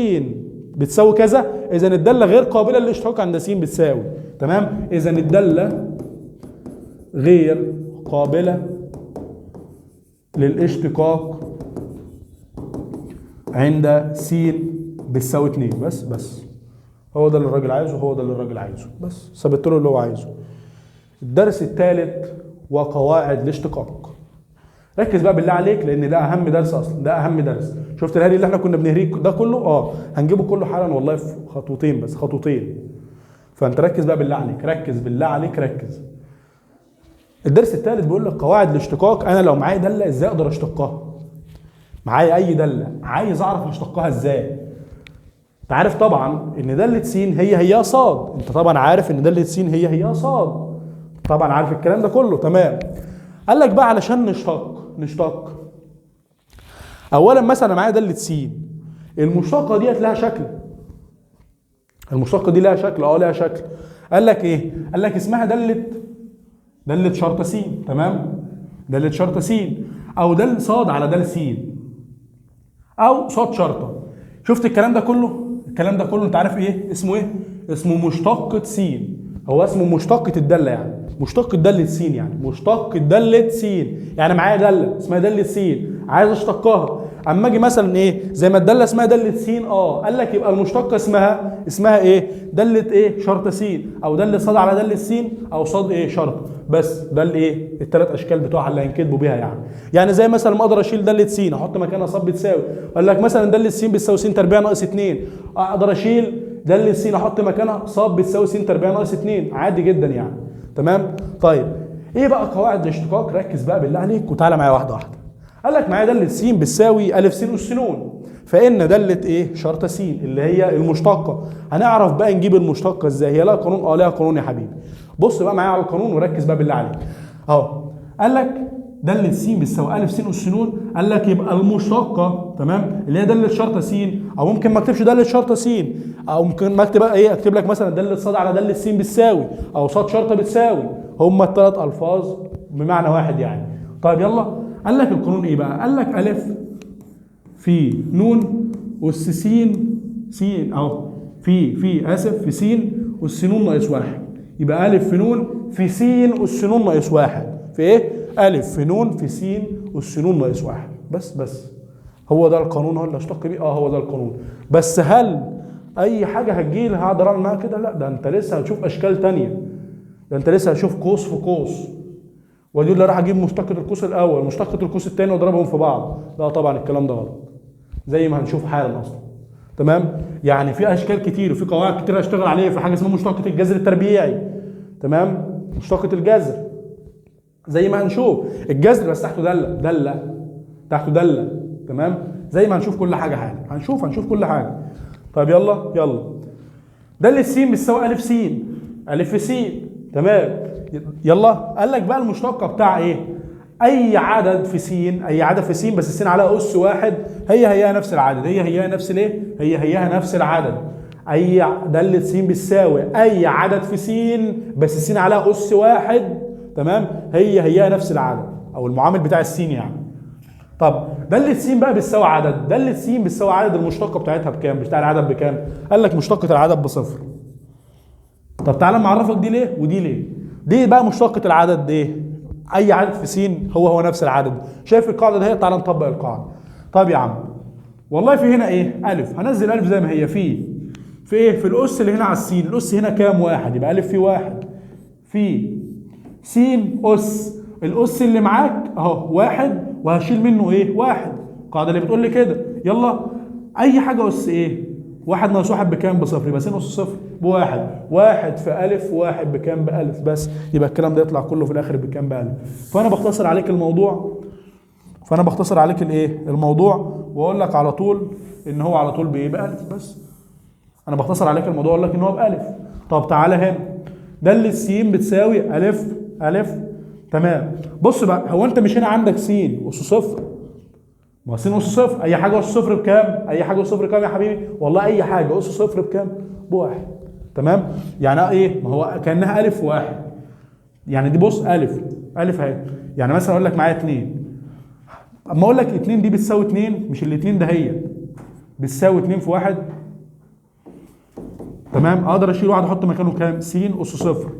بتساوي كذا، إذا الدالة غير قابلة للاشتقاق عند س بتساوي، تمام؟ إذا الدالة غير قابلة للاشتقاق عند س بتساوي 2. بس هو ده اللي الراجل عايزه، هو ده اللي الراجل عايزه، بس ثبت له اللي هو عايزه. الدرس الثالث وقواعد الاشتقاق. ركز بقى بالله عليك، لان ده اهم درس اصلا، ده اهم درس. شفت الهادي اللي احنا كنا بنهريه ده كله؟ هنجيبه كله حالا والله في خطوتين بس، خطوتين. فانت ركز بقى بالله عليك، ركز بالله عليك، ركز. الدرس الثالث بيقول لك قواعد الاشتقاق. انا لو معايا داله ازاي اقدر اشتقها؟ معايا اي داله عايز اعرف اشتقها ازاي؟ انت عارف طبعا ان داله س هي صاد، انت طبعا عارف ان داله س هي صاد، طبعا عارف الكلام ده كله، تمام. قال لك بقى علشان نشتق اولا مثلا معايا داله س، المشتقه ديت لها شكل، المشتقه دي لها شكل، لها شكل. قال لك ايه؟ قال لك اسمها داله شرطه س، تمام، داله شرطه س، او داله صاد على داله س، او صاد شرطه. شفت الكلام ده كله؟ الكلام ده كله انت عارف ايه اسمه؟ ايه اسمه؟ مشتقة س. هو اسمه مشتقة الدالة، يعني مشتقة دالة س، يعني مشتقة دالة س. يعني معايا دالة اسمها دالة س عايز اشتقها، اما اجي مثلا ايه زي ما الدالة اسمها دالة س، قال لك يبقى المشتقة اسمها ايه؟ دالة ايه؟ شرطة س، او دالة صاد على دالة س، او صاد ايه؟ شرطة. بس ده الايه؟ الثلاث اشكال بتوعها اللي هينكتبوا بيها. يعني زي مثلا ما اقدر اشيل داله س احط مكانها صاد بتساوي، قال لك مثلا داله س بتساوي س تربيع ناقص 2، اقدر اشيل داله س احط مكانها صاد بتساوي س تربيع ناقص 2، عادي جدا يعني، تمام. طيب ايه بقى قواعد الاشتقاق؟ ركز بقى بالله عليك وتعالى معايا واحده واحده. قال لك معايا داله س بتساوي ا س اس ن، فان داله ايه؟ شرطه س اللي هي المشتقه. هنعرف بقى نجيب المشتقه ازاي؟ هي لها قانون؟ لها قانون يا حبيبي. بص بقى معايا على القانون وركز بقى بالله عليك اهو. قال لك داله س بتساوي ا س اس ن، قال لك يبقى المشتقه، تمام، اللي هي داله شرطه س، او ممكن ما اكتبش داله شرطه س، او ممكن ما اكتب ايه، اكتب لك مثلا داله صاد على داله س بتساوي، او صاد شرطه بتساوي، هم الثلاث الفاظ بمعنى واحد يعني. طيب يلا، قال لك القانون ايه بقى؟ قال لك ا في ن اس س س، اهو في س اس ن ناقص 1، يبقى ا في ن في س اس ن ناقص 1 في ايه؟ ا في ن في س اس ن ناقص 1. بس هو ده القانون، هو اللي اشتق بيه، هو ده القانون. بس هل اي حاجه هتجيلي هقدر اعمل معاها كده؟ لا، ده انت لسه هتشوف اشكال ثانيه، ده انت لسه هتشوف قوس في قوس، ودي اللي راح اجيب مشتقة القوس الاول مشتقة القوس الثاني واضربهم في بعض. لا طبعا الكلام ده غلط، زي ما هنشوف حالا اصلا، تمام. يعني في اشكال كتير وفي قواعد كتير هشتغل عليها، في حاجه اسمها مشتقة الجذر التربيعي، تمام، مشتقة الجذر زي ما هنشوف الجذر بس تحته داله تحته داله، تمام، زي ما هنشوف كل حاجه حالا، هنشوف كل حاجه. طيب يلا داله س بتساوي ا س، ا في س، تمام. يلا قال لك بقى المشتقه بتاع ايه؟ اي عدد في س، اي عدد في س بس س على اس واحد، هي نفس العدد، هي نفس الايه؟ هي نفس العدد. اي داله س بتساوي اي عدد في س بس س على اس واحد، تمام، هي نفس العدد او المعامل بتاع السين يعني. طب داله س بقى بتساوي عدد، داله س بتساوي عدد، المشتقه بتاعتها بكام؟ بتاع العدد بكام؟ قال لك مشتقه العدد بصفر. طب تعالى معرفك دي ليه ودي ليه. دي بقى مشتقه العدد دي اي عدد في س هو نفس العدد. شايف القاعده دي؟ تعالى نطبق القاعده. طب يا عم والله في هنا ايه؟ الف، هنزل الف زي ما هي في ايه؟ في الاس اللي هنا على السين، الاس هنا كام؟ واحد، يبقى الف في واحد في س اس، الاس اللي معاك اهو واحد وهشيل منه ايه؟ واحد، القاعده اللي بتقول لي كده. يلا اي حاجه اس ايه؟ واحد ناقص واحد بكام؟ بصفر، يبقى س اس صفر بواحد، واحد في الف، واحد بكام؟ بالف، بس يبقى الكلام ده يطلع كله في الاخر بكام؟ بالف. فانا بختصر عليك الموضوع، واقول لك على طول ان هو على طول بايه؟ بالف. بس انا بختصر عليك الموضوع واقول لك ان هو بالف. طب تعالى هنا داله س بتساوي الف، تمام. بص بقى، هو انت مش هنا عندك س اس صفر ما س اس صفر، اي حاجه اس صفر بكام؟ اي حاجه اس صفر بكام يا حبيبي؟ والله اي حاجه اس صفر بكام؟ بواحد. تمام؟ يعني ايه؟ ما هو كانها الف واحد. يعني دي بص الف اهي. يعني مثلا اقول لك معايا 2. اما اقول لك 2 دي بتساوي 2، مش الاثنين ده هي بتساوي 2 في 1. تمام؟ اقدر اشيل واحد احط مكانه كام؟ س اس صفر.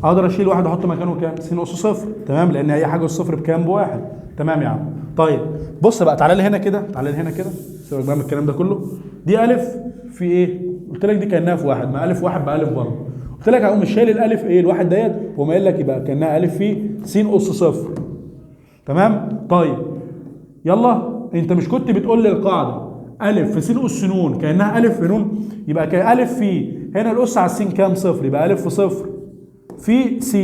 اقدر اشيل واحد احط مكانه كام؟ س اس صفر. تمام؟ لان اي حاجه اس صفر بكام؟ بواحد. تمام يا عم. طيب بص بقى، تعالى لي هنا كده، تعالى لي هنا كده، سيبك بقى من الكلام ده كله. دي الف في ايه؟ قلت لك دي كانها في واحد، ما الف واحد بالف برضه. قلت لك هقوم شايل الالف ايه؟ الواحد ديت، وقوم قايل لك يبقى كانها الف في س اس صفر. تمام؟ طيب يلا، انت مش كنت بتقول لي القاعده الف في س اس ن كانها الف في ن؟ يبقى كان الف في هنا الاس على السين كام؟ صفر. يبقى الف في صفر في س.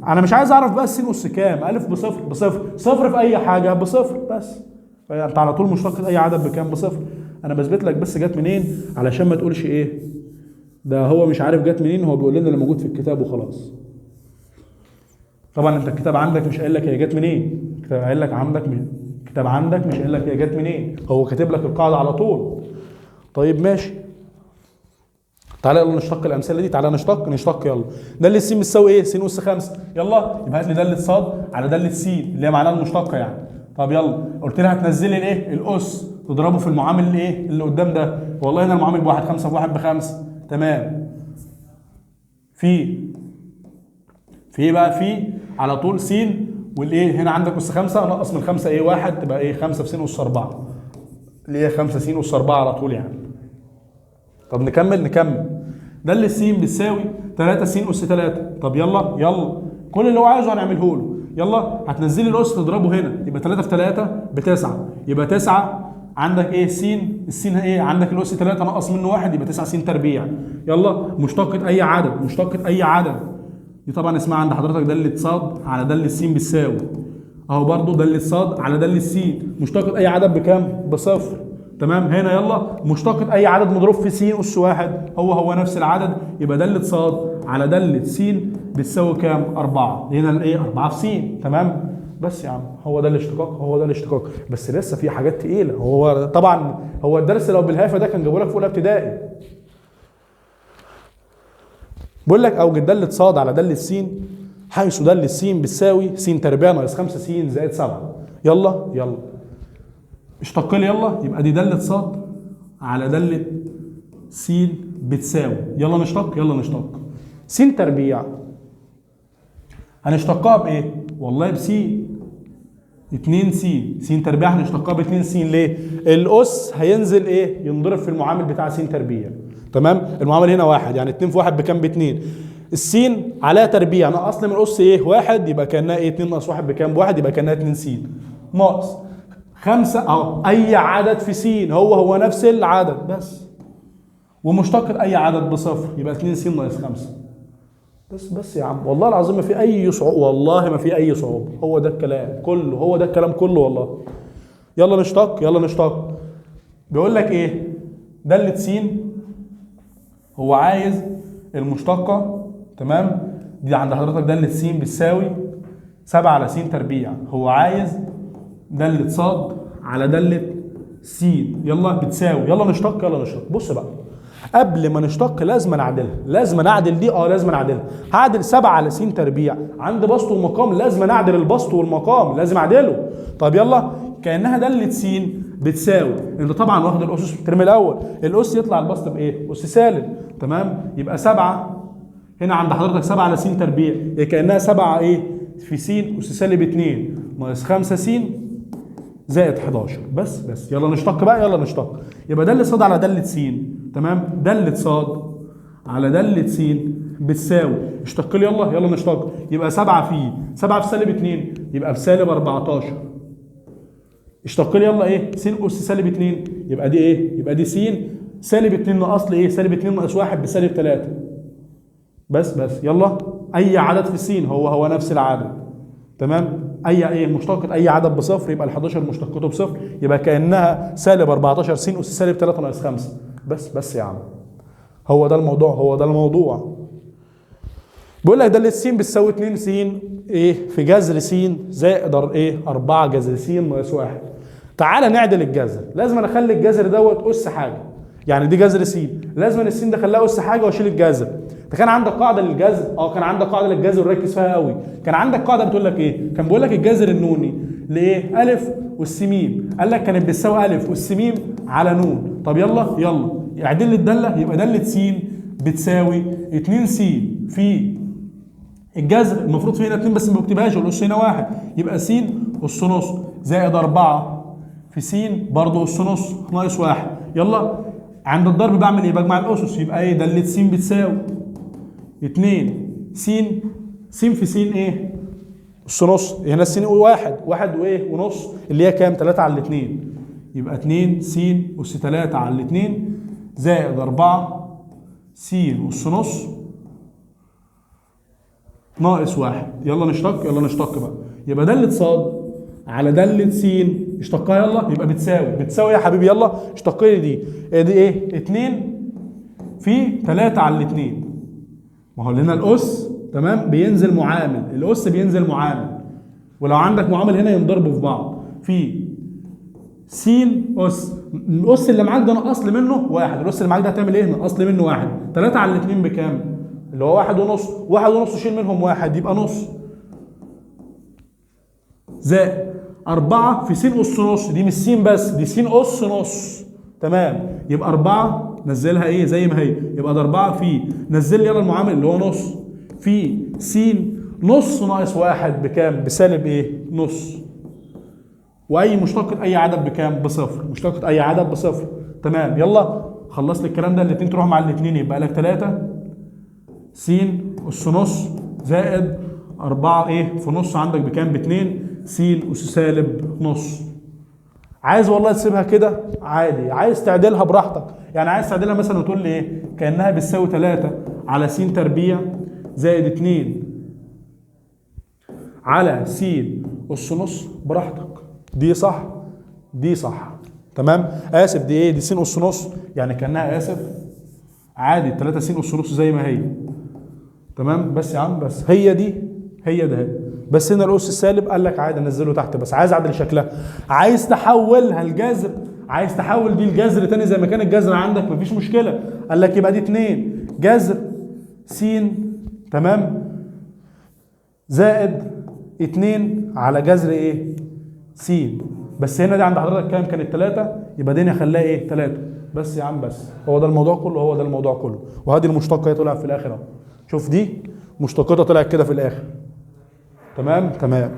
انا مش عايز اعرف بقى السين اس كام. الف بصفر بصفر، صفر في اي حاجه بصفر بس. انت على طول مشتق اي عدد بكام؟ بصفر. انا بثبت لك بس جت منين علشان ما تقولش ايه ده هو مش عارف جت منين، هو بيقول لنا اللي موجود في الكتاب وخلاص. طبعا انت الكتاب عندك مش قايل لك هي جت منين، الكتاب قايل لك عندك الكتاب عندك مش قايل لك هي جت منين، هو كاتب لك القاعده على طول. طيب ماشي، تعالى يلا نشتق الامثله دي. تعالى نشتق يلا. داله س بتساوي ايه؟ س اس 5. يلا يبقى هات لي داله ص على داله س اللي هي معناها المشتقه يعني. طب يلا، قلت لها هتنزلي الايه؟ الاس تضربه في المعامل الايه؟ اللي قدام ده. والله هنا المعامل بواحد، 5 في 1 بخمسه. تمام. في ايه بقى؟ في على طول س والايه؟ هنا عندك اس 5 نقص من 5 ايه؟ 1 تبقى ايه؟ 5 في س اس 4 اللي هي 5 س اس 4 على طول يعني. طب نكمل. داله س بتساوي 3 س اس 3. طب يلا كل اللي هو عايزه هنعمله له. يلا هتنزلي الاس تضربه هنا، يبقى 3 في 3 ب9. يبقى 9 عندك ايه؟ س. السين ايه؟ عندك الاس 3 نقص منه 1 يبقى 9 س تربيع. يلا مشتقة اي عدد. دي طبعا اسمها عند حضرتك داله ص على داله س بتساوي اهو برضو داله ص على داله س. مشتقة اي عدد بكام؟ بصفر. تمام؟ هنا يلا مشتقة اي عدد مضروب في س اس 1 هو نفس العدد، يبقى داله ص على داله س بتساوي كام؟ 4. هنا الايه؟ 4 في س. تمام؟ بس يا عم هو ده الاشتقاق. بس لسه في حاجات تقيله. هو طبعا هو الدرس لو بالهافه ده كان جابه لك في اولى ابتدائي. بقول لك اوجد داله ص على داله س حيث داله س بتساوي س تربيع ناقص 5 س زائد 7. يلا اشتق لي. يلا يبقى دي داله ص على داله س بتساوي. يلا نشتق س تربيع هنشتقها بايه؟ والله بس 2 س تربيع هنشتقها ب 2 س. ليه؟ الاس هينزل ايه؟ ينضرب في المعامل بتاع س تربيع. تمام؟ المعامل هنا 1 يعني 2 في 1 بكام؟ ب2. السين عليها تربيع نقص لي من الاس ايه؟ 1 يبقى كانها ايه؟ 2 ناقص 1 بكام؟ ب1 يبقى كانها 2 س ناقص 5 اهو. اي عدد في س هو نفس العدد بس. ومشتقة اي عدد بصفر يبقى 2 س ناقص 5. بس يا عم والله العظيم ما في اي صعوبه، والله ما في اي صعوبه. هو ده الكلام كله والله. يلا نشتق. بيقول لك ايه؟ داله س هو عايز المشتقه. تمام؟ دي عند حضرتك داله س بتساوي 7 على س تربيع. هو عايز داله ص على داله س يلا بتساوي. يلا نشتق. بص بقى، قبل ما نشتق لازم نعدلها. لازم اعدل دي لازم اعدلها. هعدل 7 على س تربيع عند بسط ومقام، لازم اعدل البسط والمقام، لازم اعدله. طب يلا كانها داله س بتساوي، انت طبعا واخد الاسس في الترم الاول، الاس يطلع البسط بايه؟ اس سالب. تمام؟ يبقى 7 هنا عند حضرتك 7 على س تربيع هي كانها 7 ايه؟ في س اس سالب 2 ناقص 5 س زائد 11. بس يلا نشتق بقى. يبقى داله ص على داله س. تمام؟ داله ص على داله س بتساوي. اشتق لي. يلا نشتق. يبقى 7 في سالب 2 يبقى بسالب 14. اشتق لي. يلا ايه؟ س اس سالب 2 يبقى دي ايه؟ يبقى دي س سالب 2 ناقص لي ايه؟ سالب 2 ناقص 1 بسالب 3. بس يلا اي عدد في س هو نفس العدد. تمام؟ اي مشتقة اي عدد بصفر يبقى ال11 مشتقته بصفر، يبقى كانها سالب 14 س اس سالب 3 ناقص 5. بس يا عم هو ده الموضوع. بيقول لك داله س بتساوي 2 س ايه؟ في جذر س زائد ايه؟ 4 جذر س ناقص 1. تعالى نعدل الجذر. لازم انا اخلي الجذر دوت اس حاجه، يعني دي جذر س، لازم الس ده اخليها اس حاجه واشيل الجذر. انت كان عندك قاعده للجذر؟ كان عندك قاعده للجذر وركز فيها قوي. كان عندك قاعده بتقول لك ايه؟ كان بيقول لك الجذر النوني لايه؟ الف والس م، قال لك كانت بتساوي الف والس م على ن. طب يلا اعدل لي الداله، يبقى داله س بتساوي 2 س في الجذر، المفروض في هنا 2 بس ما بكتبهاش والاس هنا 1، يبقى س اس نص زائد 4 في س برضه اس نص ناقص 1. يلا عند الضرب بعمل ايه؟ بجمع الاسس، يبقى ايه؟ داله س بتساوي 2 س في س ايه؟ اس نص، هنا الس واحد وايه ونص اللي هي كام؟ 3 على 2، يبقى 2 س اس 3 على 2 زائد 4 س اس نص ناقص 1. يلا نشتق بقى. يبقى دالة ص على دالة س اشتقها، يلا يبقى بتساوي يا حبيبي، يلا اشتق لي دي ايه؟ 2 في 3 على 2، ما هو لنا الاس تمام بينزل معامل، الاس بينزل معامل، ولو عندك معامل هنا ينضربوا في بعض، في س اس، الاس اللي معاك ده نقص لي منه 1، الاس اللي معاك ده هتعمل ايه؟ نقص لي منه 1. 3 على 2 بكام؟ اللي هو 1 ونص، 1 ونص شيل منهم 1 يبقى نص، زائد 4 في س اس نص، دي مش س بس، دي س اس نص، تمام؟ يبقى 4 نزلها ايه؟ زي ما هي، يبقى ده 4 في، نزل لي يلا المعامل اللي هو نص، في س نص ناقص 1 بكام؟ بسالب ايه؟ نص. واي مشتقة اي عدد بكام؟ بصفر، مشتقة اي عدد بصفر، تمام؟ يلا خلص لي الكلام ده، الاثنين تروح مع الاثنين يبقى لك 3 س اس نص زائد 4 ايه في نص عندك بكام؟ ب2 س اس سالب نص. عايز والله تسيبها كده عادي، عايز تعدلها براحتك، يعني عايز تعدلها مثلا وتقول لي ايه؟ كانها بتساوي 3 على س تربيع زائد 2 على س اس نص، براحتك، دي صح دي صح، تمام؟ اسف، دي ايه؟ دي س اس نص، يعني كانها اسف عادي 3 س اس نص زي ما هي، تمام؟ بس يا عم بس هي ده، بس هنا الاس السالب قال لك عادي انزله تحت، بس عايز اعدل شكلها، عايز تحولها الجذر، عايز تحول دي الجذر تاني زي ما كان الجذر عندك، مفيش مشكله، قال لك يبقى دي 2 جذر س تمام زائد 2 على جذر ايه؟ س، بس هنا دي عند حضرتك كام؟ كانت 3، يبقى دي هخليها ايه؟ 3 بس يا عم، بس هو ده الموضوع كله، وهذه المشتقه هي طلعت في الاخر اهو، شوف دي مشتقتها طلعت كده في الاخر، تمام.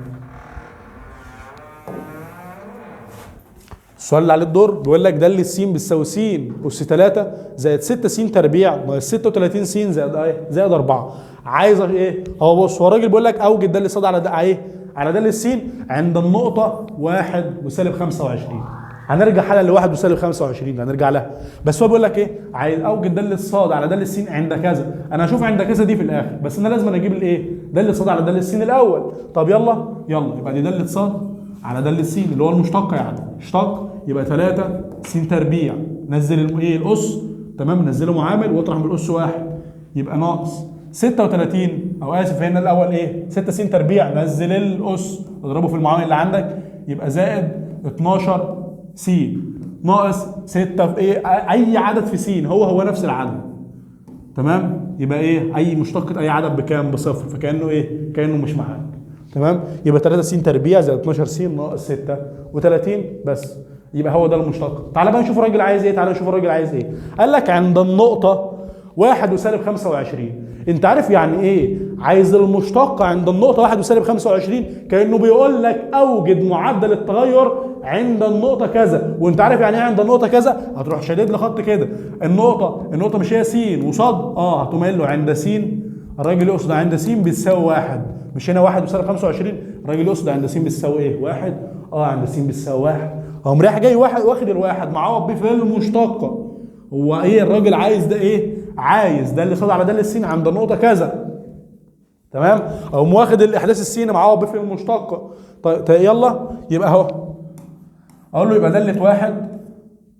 السؤال اللي عليه الدور بيقول لك دالة س بتساوي س اس 3 زائد 6 س تربيع ناقص 36 س زائد 4. عايز ايه؟ هو بص، هو الراجل بيقول لك اوجد دالة ص على ايه؟ على دالة س عند النقطة 1 وسالب 25. هنرجع حالا لواحد وسالب 25 هنرجع لها، بس هو بيقول لك ايه؟ عايز اوجد دالة ص على دالة س عند كذا، انا هشوف عند كذا دي في الاخر، بس انا لازم اجيب الايه؟ دالة ص على دالة س الاول. طب يلا يبقى دي دالة ص على دالة س اللي هو المشتق، يعني اشتق، يبقى 3 س تربيع، نزل ايه؟ الاس، تمام؟ نزله معامل واطرح من الاس 1، يبقى ناقص 36 او اسف هنا الاول ايه؟ 6 س تربيع، نزل الاس اضربه في المعامل اللي عندك، يبقى زائد 12 س ناقص 6 في ايه؟ اي عدد في س هو نفس العدد، تمام؟ يبقى ايه؟ اي مشتقة اي عدد بكام؟ بصفر، فكانه ايه؟ كانه مش معاك، تمام؟ يبقى 3 س تربيع زائد 12 س ناقص 36 بس، يبقى هو ده المشتق. تعال بقى نشوف الراجل عايز ايه، قال لك عند النقطة 1 وسالب 25. انت عارف يعني ايه عايز المشتق عند النقطة 1 وسالب 25؟ كأنه بيقول لك اوجد معدل التغير عند النقطة كذا، وانت عارف يعني ايه عند النقطة كذا؟ هتروح شادد لي خط كده، النقطة مش هي س وصاد؟ هتقوم قايل له عند س، الراجل يقصد عند س بتساوي 1، مش هنا 1 وسالب 25، الراجل يقصد عند س بتساوي ايه؟ 1، عند س بتساوي 1، قام رايح جاي واخد الواحد معوض بيه في المشتقة. هو ايه الراجل عايز ده ايه؟ عايز ده اللي صاد على ده السين عند النقطة كذا، تمام؟ او واخد الاحداث السين معوض بيه في المشتقة. طيب يلا يبقى اهو، اقول له يبقى دالة واحد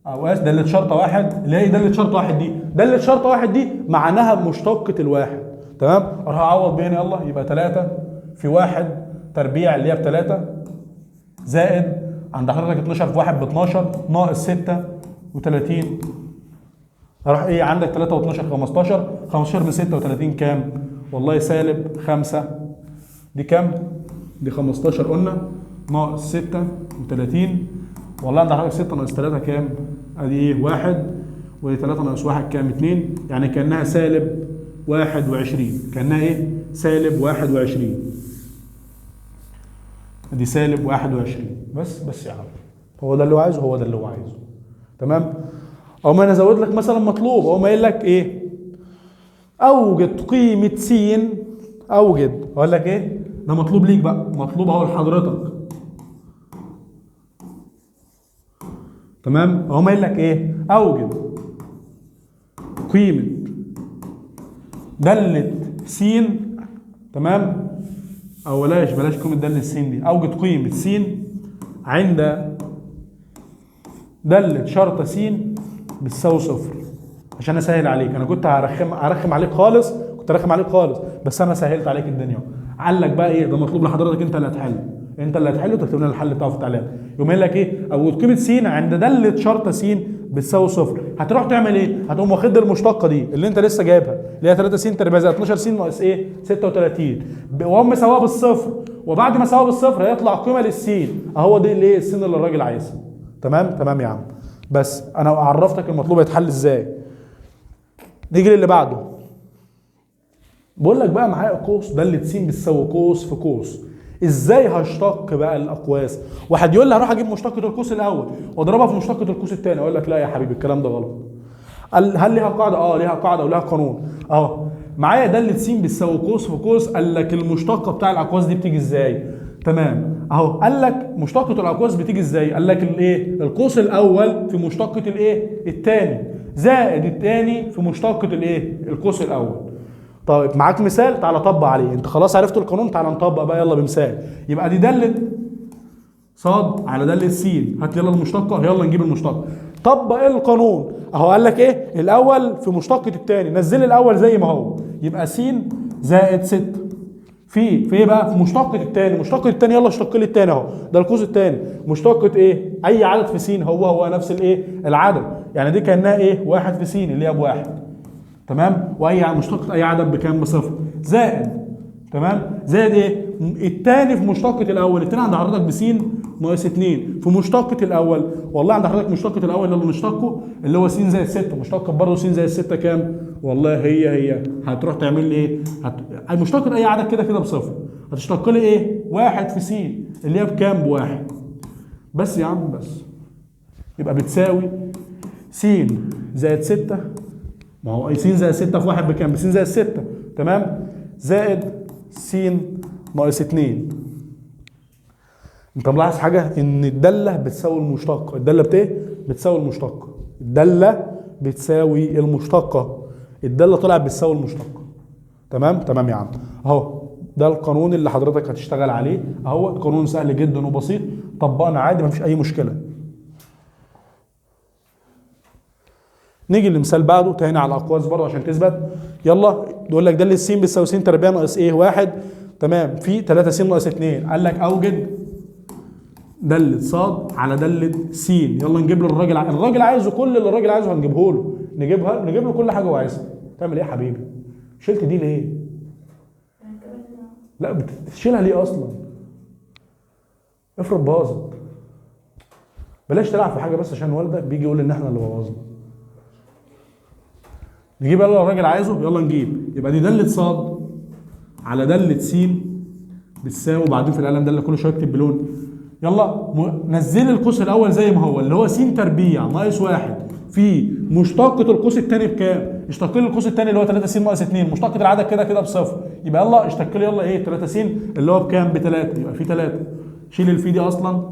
او دالة شرطة واحد، اللي هي دالة شرطة واحد دي، دالة شرطة واحد دي معناها مشتقة الواحد، تمام؟ اروح اعوض بيه هنا، يلا يبقى 3 في 1 تربيع اللي هي ب3 زائد عند حضرتك 12 في 1 ب 12 ناقص 36. راح ايه عندك 3 و12 15. 15 من 36 كام؟ والله سالب 5. دي كام؟ دي 15 قلنا ناقص 36. والله عند حضرتك 6 ناقص 3 كام؟ ادي ايه 1. ودي 3 ناقص 1 كام؟ 2. يعني كانها سالب 21. كانها ايه؟ سالب 21. دي سالب 21. بس يا عم هو ده اللي هو عايزه، هو ده اللي هو عايزه. تمام. او ما انا ازود لك مثلا مطلوب، او ما قايل لك ايه؟ اوجد قيمه س. اوجد، اقول لك ايه؟ ده مطلوب ليك بقى، مطلوب اهو لحضرتك. تمام. اهو ما قايل لك ايه؟ اوجد قيمه داله س. تمام. او بلاش قيمه داله س دي. اوجد قيمه س عند داله شرطه س بتساوي 0. عشان اسهل عليك، انا كنت هرخم عليك خالص، بس انا سهلت عليك الدنيا. قال لك بقى ايه؟ ده مطلوب لحضرتك انت اللي هتحله، وتكتب لنا الحل بتاعه في التعليقات. يقوم قايل لك ايه؟ اوجد قيمه س عند داله شرطه س بتساوي 0. هتروح تعمل ايه؟ هتقوم واخد المشتقه دي اللي انت لسه جايبها، اللي هي 3 س تربيع زائد 12 س ناقص ايه؟ 36، وهم مساواه بالصفر. وبعد ما ساواه بالصفر هيطلع قيمه للسين، اهو دي الايه؟ السين اللي الراجل عايزها. تمام يا عم. بس انا عرفتك المطلوب هيتحل ازاي. نيجي للي بعده. بقول لك بقى معايا قوس داله س بتساوي قوس في قوس. ازاي هشتق بقى الاقواس؟ واحد يقول لي هروح اجيب مشتقه القوس الاول واضربها في مشتقه القوس الثاني. اقول لك لا يا حبيبي الكلام ده غلط. هل ليها قاعده؟ ليها قاعده ولها قانون. اهو معايا داله س بتساوي قوس في قوس. قال لك المشتقه بتاع الاقواس دي بتيجي ازاي؟ تمام. اهو قال لك مشتقه الاقواس بتيجي ازاي؟ قال لك الايه؟ القوس الاول في مشتقه الايه؟ الثاني زائد الثاني في مشتقه الايه؟ القوس الاول. طيب معاك مثال؟ تعالى طبق عليه. انت خلاص عرفت القانون، تعالى نطبق بقى يلا بمثال. يبقى دي داله صاد على داله س. هات يلا المشتقه، يلا نجيب المشتقه. طبق ايه القانون؟ اهو قال لك ايه؟ الاول في مشتقه الثاني، نزل الاول زي ما هو، يبقى س زائد 6 في ايه بقى؟ في مشتقه الثاني. مشتقه الثاني يلا اشتق لي الثاني اهو، ده القوس الثاني. مشتقه ايه؟ اي عدد في س هو نفس الايه؟ العدد. يعني دي كانها ايه؟ 1 في س اللي هي بواحد. تمام. واي مشتقه اي عدد بكام؟ بصفر. زائد، تمام، زائد ايه؟ الثاني في مشتقه الاول. الثاني عند حضرتك بس ناقص 2 في مشتقه الاول. والله عند حضرتك مشتقه الاول اللي نشتقه اللي هو س زائد 6. مشتقه برضه س زائد 6 كام؟ والله هي هتروح تعمل لي ايه؟ مشتقه اي عدد كده بصفر. هتشتق لي ايه؟ 1 في س اللي هي بكام؟ بواحد. بس يا عم بس. يبقى بتساوي س زائد 6. ما هو س زائد 6 في 1 بكام؟ س زائد 6. تمام. زائد س ناقص 2. انت ملاحظ حاجه؟ ان الداله بتساوي المشتقه. الداله بتساوي المشتقه. الداله بتساوي المشتقه. الداله طلعت بتساوي المشتقه. تمام يا عم. اهو ده القانون اللي حضرتك هتشتغل عليه. اهو قانون سهل جدا وبسيط، طبقنا عادي مفيش اي مشكله. نيجي للمثال بعده تاني على الاقواس برضه عشان تثبت. يلا يقول لك داله س بتساوي س تربيع ناقص ايه؟ 1. تمام. في 3 س ناقص 2. قال لك اوجد داله ص على داله س. يلا نجيب له الراجل عايزه، كل اللي الراجل عايزه هنجيبه له. نجيب له كل حاجه هو عايزها. تعمل ايه يا حبيبي؟ شلت دي ليه؟ لا بتشيلها ليه اصلا؟ افرض باظت. بلاش تلعب في حاجه بس عشان والدك بيجي يقول ان احنا اللي بوظنا. نجيب يلا الراجل عايزه، يلا نجيب. يبقى دي داله ص على داله س بتساوي، وبعدين في القلم داله كل شويه اكتب بلون. يلا نزل القوس الاول زي ما هو اللي هو س تربيع ناقص 1 في مشتقه القوس الثاني بكام؟ اشتق لي القوس الثاني اللي هو 3 س ناقص 2. مشتقه العدد كده بصفر. يبقى يلا اشتق لي يلا ايه؟ 3 س اللي هو بكام؟ ب 3. يبقى في 3. شيل الفي دي اصلا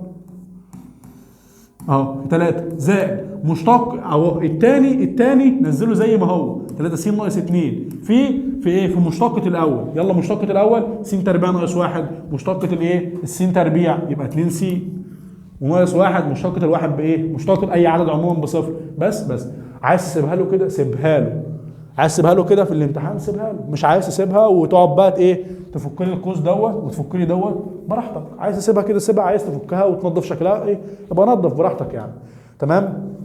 اهو 3 زائد مشتق اهو الثاني نزله زي ما هو 3 س ناقص 2 في ايه؟ في مشتقه الاول. يلا مشتقه الاول س تربيع ناقص 1. مشتقه الايه؟ الس تربيع يبقى 2 س وناقص 1. مشتقه الواحد بايه؟ مشتقه اي عدد عموما بصفر. بس عايز تسيبها له كده سيبها له. عايز تسيبها له كده في الامتحان سيبها له. مش عايز تسيبها وتقعد بقى ايه؟ تفك لي القوس دوت وتفك لي دوت براحتك، عايز تسيبها كده سيبها، عايز تفكها وتنظف شكلها ايه يبقى نظف براحتك يعني. تمام.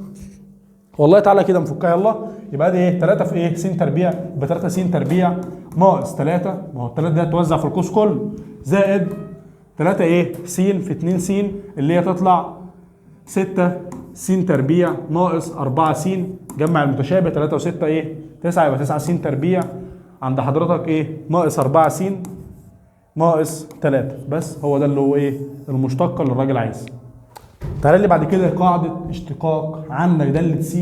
والله تعالى كده نفكها يلا. يبقى دي ايه 3 في ايه س تربيع، يبقى 3 س تربيع ناقص 3، ما هو ال 3 دي هتوزع في القوس كله، زائد 3 ايه س في 2 س اللي هي تطلع 6 س تربيع ناقص 4 س، جمع المتشابه 3 و6 ايه 9، يبقى 9 س تربيع عند حضرتك ايه ناقص 4 س ناقص 3. بس هو ده اللي هو ايه المشتقه اللي الراجل عايزها. تعالى لي بعد كده قاعده اشتقاق. عندك داله س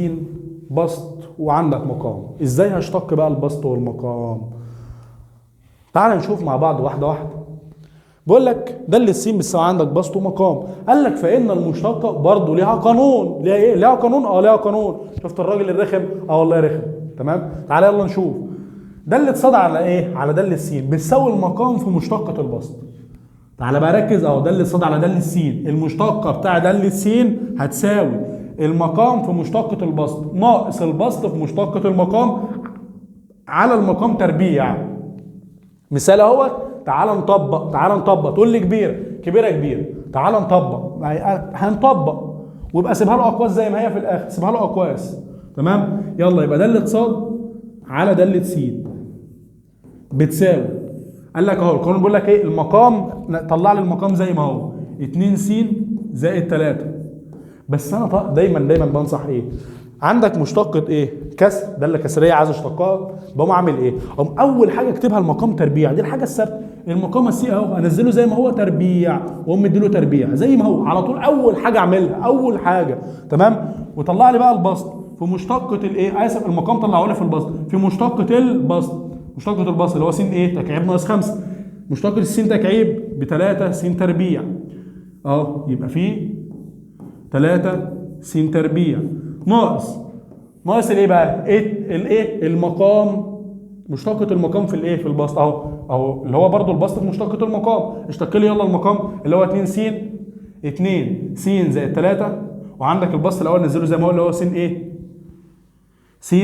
بسط وعندك مقام، ازاي هشتق بقى البسط والمقام؟ تعالى نشوف مع بعض واحده واحده. بقول لك داله س بتساوي عندك بسط ومقام، قال لك فان المشتقه برضه ليها قانون. ليها ايه؟ ليها قانون. ليها قانون. شفت الراجل الرخم؟ والله رخم. تمام. تعالى يلا نشوف. داله ص على ايه؟ على داله س بتساوي المقام في مشتقه البسط. تعالى بقى ركز اهو، داله ص على داله س، المشتقه بتاع داله س هتساوي المقام في مشتقه البسط ناقص البسط في مشتقه المقام على المقام تربيع. مثال اهوت. تعالى نطبق. تقول لي كبيره كبيره. تعالى نطبق. هنطبق ويبقى سيبها له اقواس زي ما هي في الاخر، سيبها له اقواس. تمام. يلا يبقى داله ص على داله س بتساوي، قال لك اهو القانون بيقول لك ايه المقام، طلع لي المقام زي ما هو 2 س زائد 3. بس انا دايما بنصح ايه؟ عندك مشتقه ايه؟ كسر، داله كسريه عايز اشتقها، بقوم اعمل ايه؟ اقوم اول حاجه اكتبها المقام تربيع، دي الحاجه الثابته. المقام السي اهو انزله زي ما هو تربيع، واقوم مديله تربيع زي ما هو على طول. اول حاجه اعملها اول حاجه. تمام. وطلع لي بقى البسط في مشتقه الايه؟ اسف المقام طلعه لي في البسط في مشتقه البسط. مشتقه البسط اللي هو س ايه تكعيب ناقص 5. مشتقه الس تكعيب ب 3 س تربيع اهو، يبقى في 3 س تربيع ناقص الايه بقى؟ الايه؟ المقام. مشتقة المقام في الايه؟ في البسط اهو اللي هو برضو البسط في مشتقة المقام. اشتق لي يلا المقام اللي هو 2 س زائد 3، وعندك البسط الاول نزله زي ما هو اللي هو س ايه؟ س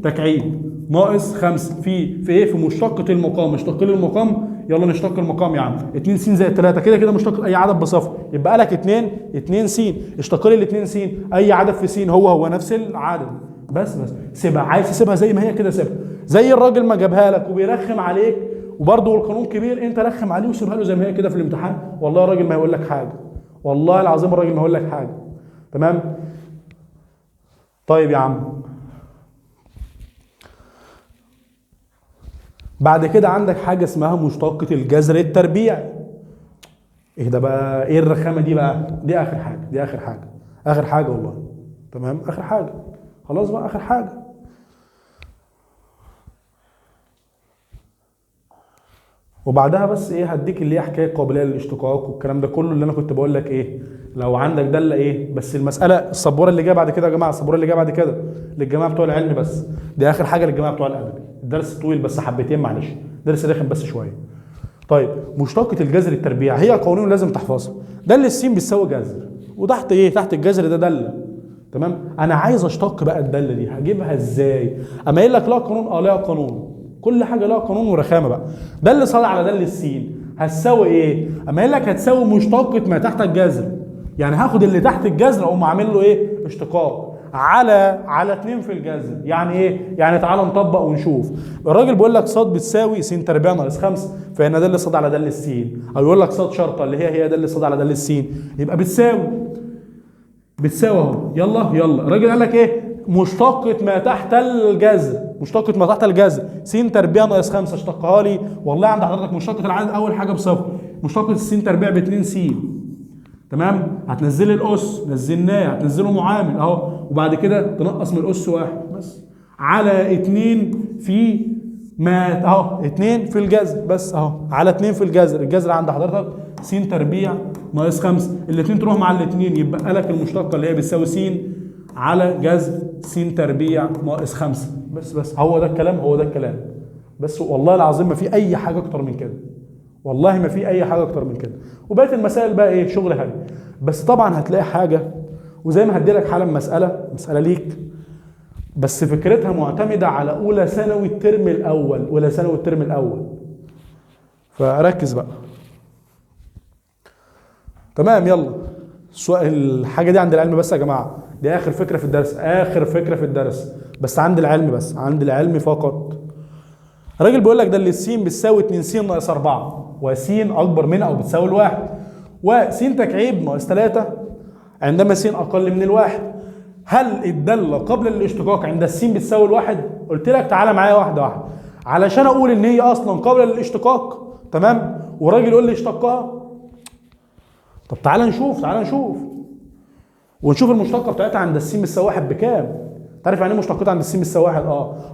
تكعيب ناقص 5 في ايه؟ في مشتقة المقام. اشتق لي المقام يلا نشتق المقام يا عم. 2 س زائد 3 كده مشتق اي عدد بصفر، يبقى لك 2 س. اشتق لي ال 2 س اي عدد في س هو نفس العدد. بس سيبها، عايز تسيبها زي ما هي كده سيبها، زي الراجل ما جابها لك وبيرخم عليك، وبرضه القانون كبير، انت رخم عليه وسيبها له زي ما هي كده في الامتحان، والله الراجل ما هيقول لك حاجه، والله العظيم الراجل ما هيقول لك حاجه. تمام. طيب يا عم، بعد كده عندك حاجه اسمها مشتقه الجذر التربيعي. ايه ده بقى؟ ايه الرخامه دي بقى؟ دي اخر حاجه والله. تمام. اخر حاجه خلاص بقى، اخر حاجه. وبعدها بس ايه هديك اللي هي حكايه قابليه للاشتقاق والكلام ده كله اللي انا كنت بقول لك ايه لو عندك داله ايه. بس المساله السبوره اللي جايه بعد كده يا جماعه، السبوره اللي جايه بعد كده للجماعه بتوع العلم بس، دي اخر حاجه للجماعه بتوع الادبي. الدرس طويل بس حبتين معلش، درس رخم بس شويه. طيب مشتقه الجذر التربيع هي قوانين لازم تحفظها. داله س بتساوي جذر، وتحت ايه؟ تحت الجذر ده داله. تمام. انا عايز اشتق بقى الداله دي، هجيبها ازاي؟ اما قايل لك لها قانون، لها قانون، كل حاجه لها قانون ورخامه بقى. داله ص على داله س هتساوي ايه؟ اما قايل لك هتساوي مشتقه ما تحت الجذر، يعني هاخد اللي تحت الجذر اقوم اعمل له ايه؟ اشتقاق على 2 في الجذر. يعني ايه؟ يعني تعالى نطبق ونشوف. الراجل بيقول لك ص بتساوي س تربيع ناقص 5، فان داله ص على داله س، او يقول لك ص شرطه اللي هي داله ص على داله س، يبقى بتساوي اهو. يلا الراجل قال لك ايه؟ مشتقة ما تحت الجذر س تربيع ناقص 5. اشتقها لي والله عند حضرتك مشتقة العدد اول حاجه بصفر، مشتقة س تربيع ب 2 س. تمام. هتنزل الاس، نزلناه، هتنزله معامل اهو، وبعد كده تنقص من الاس 1 بس على 2 في ما اهو 2 في الجذر بس اهو على 2 في الجذر عند حضرتك س تربيع ناقص 5. الاثنين تروح مع الاثنين يبقى لك المشتقه اللي هي بتساوي س على جذر س تربيع ناقص 5. بس هو ده الكلام. بس والله العظيم ما في اي حاجه اكتر من كده، والله ما في اي حاجه اكتر من كده. وبقيه المسائل بقى ايه؟ شغل هري. بس طبعا هتلاقي حاجه، وزي ما هدي لك حالا مساله ليك، بس فكرتها معتمده على اولى ثانوي الترم الاول. فركز بقى. تمام يلا. الحاجه دي عند العلم بس يا جماعه، دي اخر فكره في الدرس، اخر فكره في الدرس، بس عند العلم بس، عند العلم فقط. الراجل بيقول لك ده اللي س بتساوي 2 س ناقص 4 وس اكبر من او بتساوي الواحد، وس تكعيب ناقص 3 عندما س اقل من الواحد. هل الداله قبل الاشتقاق عند الس بتساوي الواحد؟ قلت لك تعالى معايا واحده واحده علشان اقول ان هي اصلا قبل الاشتقاق، تمام؟ والراجل يقول لي اشتقها. طب تعالى نشوف ونشوف المشتقه بتاعتها عند الس بتساوي 1 بكام. تعرف يعني ايه مشتقات عند الس بتساوي 1؟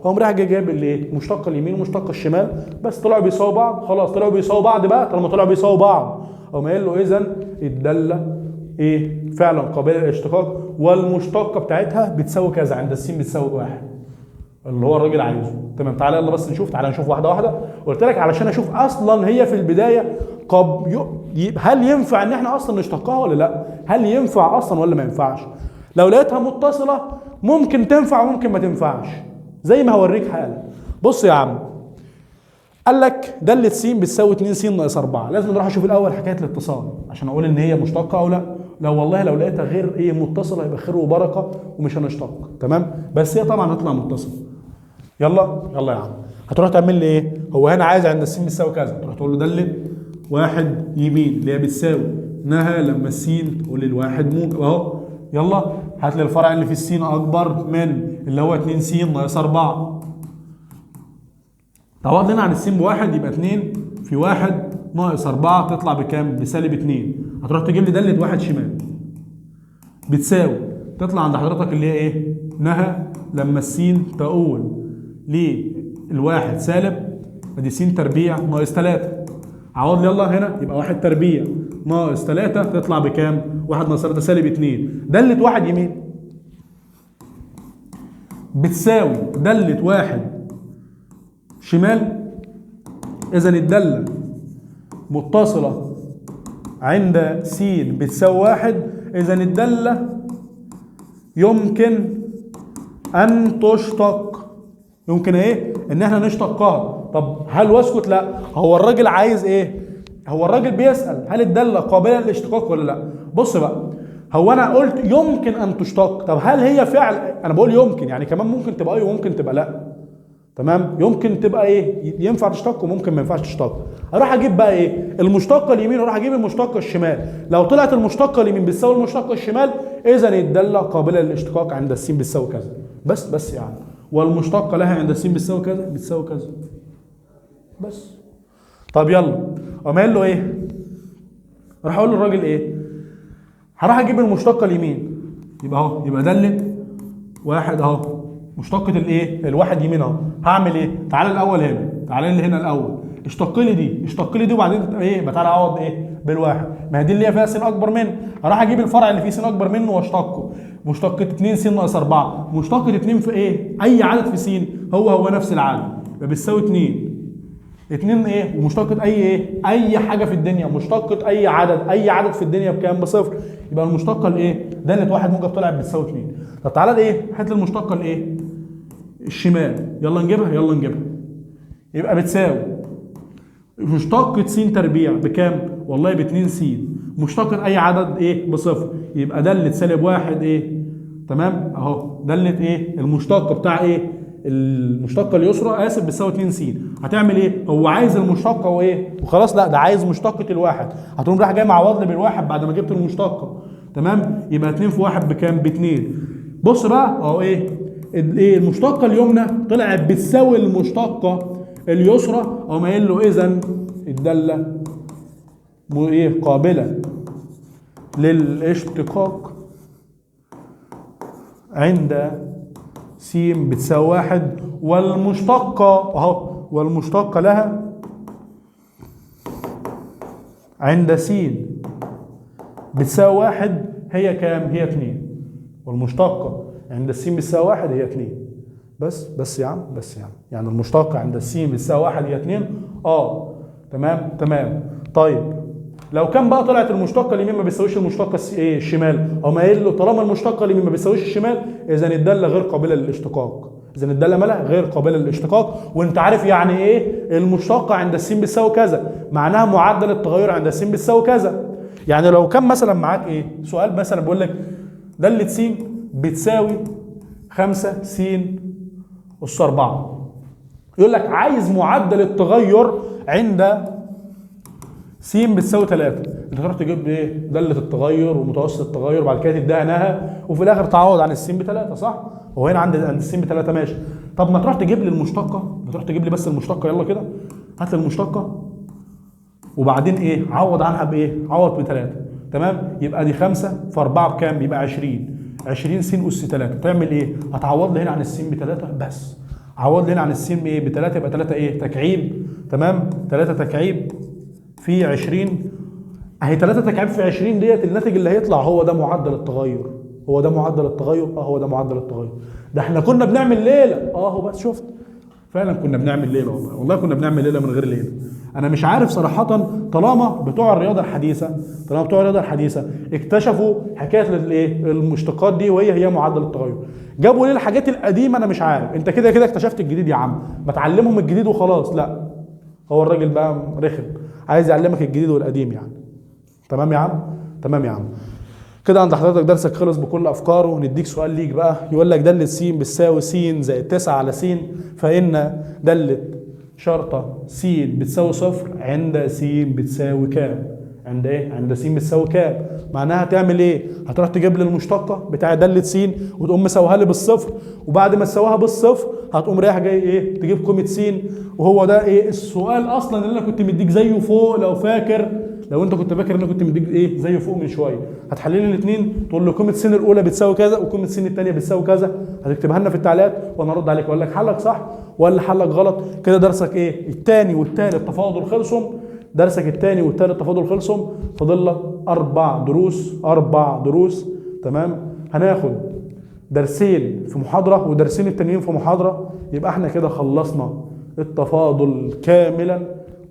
هو راح جايب الايه؟ مشتق اليمين ومشتق الشمال، بس طلعوا بيساووا بعض. خلاص طلعوا بيساووا بعض بقى، طالما طلعوا بيساووا بعض قام قايل له اذا الداله ايه؟ فعلا قابله للاشتقاق والمشتقه بتاعتها بتساوي كذا عند الس بتساوي 1 اللي هو الراجل عايزه. تمام تعالى يلا بس نشوف، تعالى نشوف واحده واحده. قلت لك علشان اشوف اصلا هي في البدايه هل ينفع ان احنا اصلا نشتقها ولا لا؟ هل ينفع اصلا ولا ما ينفعش؟ لو لقيتها متصله ممكن تنفع وممكن ما تنفعش، زي ما هوريك حالا. بص يا عم، قال لك داله س بتساوي 2 س ناقص 4، لازم نروح اشوف الاول حكايه الاتصال عشان اقول ان هي مشتقه او لا. لو والله لو لقيتها غير ايه متصله يبقى خير وبركه ومش هنشتق، تمام؟ بس هي طبعا هتطلع متصله. يلا يا عم، هتروح تعمل لي ايه؟ هو هنا عايز عند الس بتساوي كذا، تروح تقول له داله 1 يمين اللي هي بتساوي نها لما الس تقول لي الواحد موجب اهو. يلا هات لي الفرع اللي في السين اكبر من اللي هو 2 س ناقص 4. تعوض لنا عن السين بواحد يبقى 2 في 1 ناقص 4 تطلع بكام؟ بسالب 2. هتروح تجيب لي داله 1 شمال بتساوي، تطلع عند حضرتك اللي هي ايه؟ نها لما السين تقول للواحد سالب، ادي س تربيع ناقص 3. عوض لي يلا هنا يبقى 1 تربيع ناقص 3 تطلع بكام؟ 1 ناقص 3 سالب 2. داله 1 يمين بتساوي داله 1 شمال، اذا الداله متصله عند س بتساوي 1، اذا الداله يمكن ان تشتق. يمكن ايه؟ ان احنا نشتقها. طب هل واسكت؟ لا، هو الراجل عايز ايه؟ هو الراجل بيسال هل الداله قابله للاشتقاق ولا لا؟ بص بقى، هو انا قلت يمكن ان تشتق، طب هل هي فعل؟ انا بقول يمكن، يعني كمان ممكن تبقى ايه وممكن تبقى لا. تمام؟ يمكن تبقى ايه؟ ينفع تشتق وممكن ما ينفعش تشتق. اروح اجيب بقى ايه؟ المشتقه اليمين واروح اجيب المشتقه الشمال. لو طلعت المشتقه اليمين بتساوي المشتقه الشمال اذا الداله قابله للاشتقاق عند الس بتساوي كذا. بس يعني، والمشتقه لها عند الس بتساوي كذا بتساوي كذا. بس. طب يلا، قام قايل له ايه؟ راح اقول للراجل ايه؟ هروح اجيب المشتقه اليمين، يبقى اهو، يبقى داله 1 اهو، مشتقه الايه؟ الواحد يمين اهو. هعمل ايه؟ تعالى الاول هنا، تعالى لي هنا الاول، اشتق لي دي وبعدين ايه؟ يبقى تعالى اعوض ايه؟ بالواحد، ما هي دي اللي هي فيها س اكبر منه، هروح اجيب الفرع اللي فيه س اكبر منه واشتقه. مشتقه 2 س ناقص 4، مشتقه 2 في ايه؟ اي عدد في س هو نفس العدد، يبقى بتساوي 2 ايه؟ ومشتقه اي ايه؟ اي حاجه في الدنيا، مشتقه اي عدد في الدنيا بكام؟ بصفر. يبقى المشتقه الايه؟ داله 1 موجب طلعت بتساوي 2. طب تعالى الايه؟ هات لي المشتقه الايه؟ الشمال، يلا نجيبها. يبقى بتساوي مشتقة س تربيع بكام؟ والله ب 2 س، مشتقة أي عدد إيه؟ بصفر، يبقى دالة سالب 1 إيه؟ تمام؟ أهو دالة إيه؟ المشتقة بتاع إيه؟ المشتقة اليسرى آسف بتساوي 2 س. هتعمل إيه؟ هو عايز المشتقة وإيه؟ وخلاص؟ لا، ده عايز مشتقة الواحد، هتقوم رايح جاي معوض لي بالواحد بعد ما جبت المشتقة. تمام؟ يبقى 2 في 1 بكام؟ ب 2. بص بقى أهو إيه؟ المشتقة اليمنى طلعت بتساوي المشتقة اليسرى، أقوم قايل له إذا الدالة ايه؟ قابلة للاشتقاق عند س بتساوي 1، والمشتقة اهو، والمشتقة لها عند س بتساوي 1 هي كام؟ هي 2. والمشتقة عند س بتساوي 1 هي 2. بس يا عم، يعني المشتقة عند س بتساوي 1 هي 2. تمام. طيب لو كان بقى طلعت المشتقة اليمين ما بيساويش المشتقة ايه؟ الشمال، او قايل له طالما المشتقة اليمين ما بيساويش الشمال اذا الدالة غير قابلة للاشتقاق. اذا الدالة مالها غير قابلة للاشتقاق. وانت عارف يعني ايه المشتقه عند س بتساوي كذا، معناها معدل التغير عند س بتساوي كذا. يعني لو كان مثلا معاك ايه سؤال مثلا بيقول لك داله س بتساوي 5 س اس 4، يقول لك عايز معدل التغير عند س بتساوي 3، انت تروح تجيب ايه داله التغير ومتوسط التغير وبعد كده تديها نها وفي الاخر تعوض عن الس ب3 صح؟ هو هنا عند الس ب3 ماشي. طب ما تروح تجيب لي المشتقه، ما تروح تجيب لي بس المشتقه، يلا كده هات لي المشتقه وبعدين ايه عوض عنها بايه؟ عوض ب3 تمام؟ يبقى دي 5 في 4 بكام؟ يبقى 20 س اس 3. تعمل ايه؟ هتعوض لي هنا عن الس ب3 بس، عوض لي هنا عن الس ايه ب3 يبقى 3 ايه تكعيب تمام؟ 3 تكعيب في 20 اهي 3 تكعيب في 20 ديت الناتج اللي هيطلع هو ده معدل التغير. هو ده معدل التغير؟ هو ده معدل التغير. ده احنا كنا بنعمل ليله هو بس شفت فعلا كنا بنعمل ليله، والله كنا بنعمل ليله من غير ليله. انا مش عارف صراحه طالما بتوع الرياضه الحديثه اكتشفوا حكايه الايه المشتقات دي وهي معدل التغير، جابوا ليه الحاجات القديمه؟ انا مش عارف. انت كده كده اكتشفت الجديد يا عم، ما تعلمهم الجديد وخلاص. لا هو الراجل بقى رخم عايز يعلمك الجديد والقديم يعني. تمام يا عم؟ تمام يا عم. كده عند حضرتك درسك خلص بكل افكاره. نديك سؤال ليك بقى، يقول لك داله س بتساوي س زائد 9 على س، فان داله شرطه س بتساوي صفر عند س بتساوي كام؟ عند ايه؟ عند س بتساوي كام؟ معناها تعمل ايه؟ هتروح تجيب لي المشتقه بتاع داله س وتقوم مساويها لي بالصفر، وبعد ما تساويها بالصفر هتقوم رايح جاي ايه؟ تجيب قيمه س. وهو ده ايه السؤال اصلا اللي انا كنت مديك زيه فوق لو فاكر، لو انت كنت فاكر ان انا كنت مديك ايه زيه فوق من شويه. هتحلل لي الاثنين تقول له قيمه س الاولى بتساوي كذا وقيمه س الثانيه بتساوي كذا، هتكتبها لنا في التعليقات وانا ارد عليك واقول لك حلك صح ولا حلك غلط. كده درسك ايه الثاني والثالث تفاضل خلصهم، درسك الثاني والثالث تفاضل خلصهم، فاضل لك 4 دروس تمام؟ هناخد درسين في محاضره ودرسين التانيين في محاضره، يبقى احنا كده خلصنا التفاضل كاملا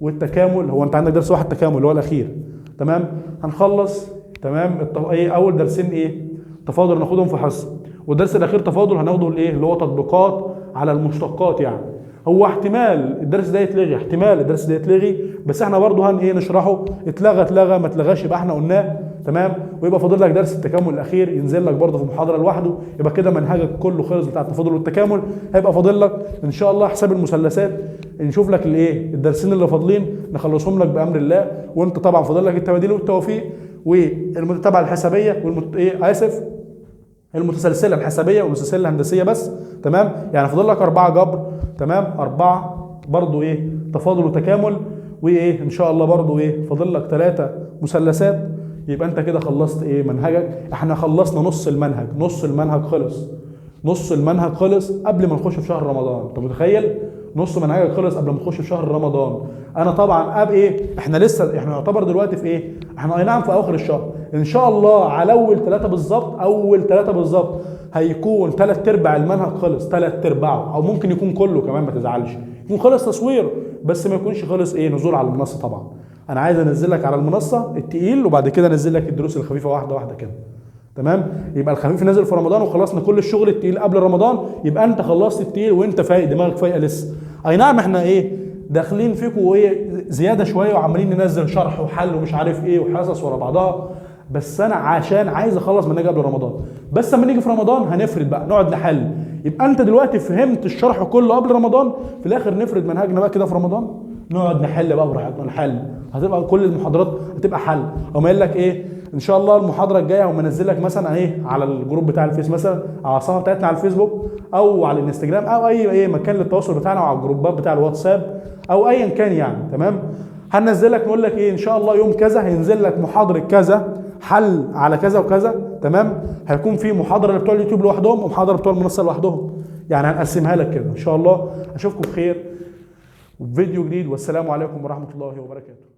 والتكامل. هو انت عندك درس واحد تكامل اللي هو الاخير تمام؟ هنخلص تمام ايه اول درسين ايه تفاضل ناخدهم في حصه، والدرس الاخير تفاضل هناخده الايه اللي هو تطبيقات على المشتقات. يعني هو احتمال الدرس ده يتلغي، احتمال الدرس ده يتلغي، بس احنا برضه ايه نشرحه. اتلغى ما اتلغاش يبقى احنا قلناه تمام؟ ويبقى فاضل لك درس التكامل الاخير ينزل لك برضه في محاضره لوحده، يبقى كده منهجك كله خلص بتاع التفاضل والتكامل. هيبقى فاضل لك ان شاء الله حساب المثلثات، نشوف لك الايه الدرسين اللي فاضلين نخلصهم لك بامر الله. وانت طبعا فاضل لك التباديل والتوفيق والمتتابعه الحسابيه المتسلسله الحسابيه والمتسلسله الهندسيه بس تمام؟ يعني فاضل لك 4 جبر تمام؟ 4 برضه ايه تفاضل وتكامل، وايه ان شاء الله برضه ايه فاضل لك 3 مثلثات. يبقى انت كده خلصت ايه منهجك. احنا خلصنا نص المنهج خلص قبل ما نخش في شهر رمضان. انت متخيل نص منهجك خلص قبل ما نخش في شهر رمضان؟ انا طبعا احنا يعتبر دلوقتي في ايه؟ احنا اي نعم في اواخر الشهر، ان شاء الله على اول 3 بالظبط هيكون 3/4 المنهج خلص، 3/4 او ممكن يكون كله كمان ما تزعلش، يكون خلص تصوير بس ما يكونش خلص نزول على المنصه. طبعا انا عايز انزل لك على المنصه التقيل وبعد كده انزل لك الدروس الخفيفه واحده كده تمام؟ يبقى الخفيف نازل في رمضان وخلصنا كل الشغل التقيل قبل رمضان، يبقى انت خلصت التقيل وانت فايق، دماغك فايقه لسه. اي نعم احنا داخلين فيكم زياده شويه وعمالين ننزل شرح وحل ومش عارف وحصص ورا بعضها، بس انا عشان عايز اخلص منهج قبل رمضان. بس لما نيجي في رمضان هنفرد بقى نقعد نحل. يبقى انت دلوقتي فهمت الشرح كله قبل رمضان، في الاخر نفرد منهجنا بقى كده في رمضان نقعد نحل بقى براحتنا. نحل هتبقى كل المحاضرات هتبقى حل. او ما قال لك ان شاء الله المحاضره الجايه هم انزل لك مثلا على الجروب بتاع الفيس مثلا او على الصفحه بتاعتنا على الفيسبوك او على الانستجرام او اي مكان للتواصل بتاعنا او على الجروبات بتاع الواتساب او ايا كان يعني تمام؟ هننزل لك نقول لك ان شاء الله يوم كذا هينزل لك محاضره كذا حل على كذا وكذا تمام؟ هيكون في محاضره لبتوع اليوتيوب لوحدهم ومحاضره بتوع المنصه لوحدهم، يعني هنقسمها لك كده ان شاء الله. اشوفكم بخير وفيديو جديد، والسلام عليكم ورحمه الله وبركاته.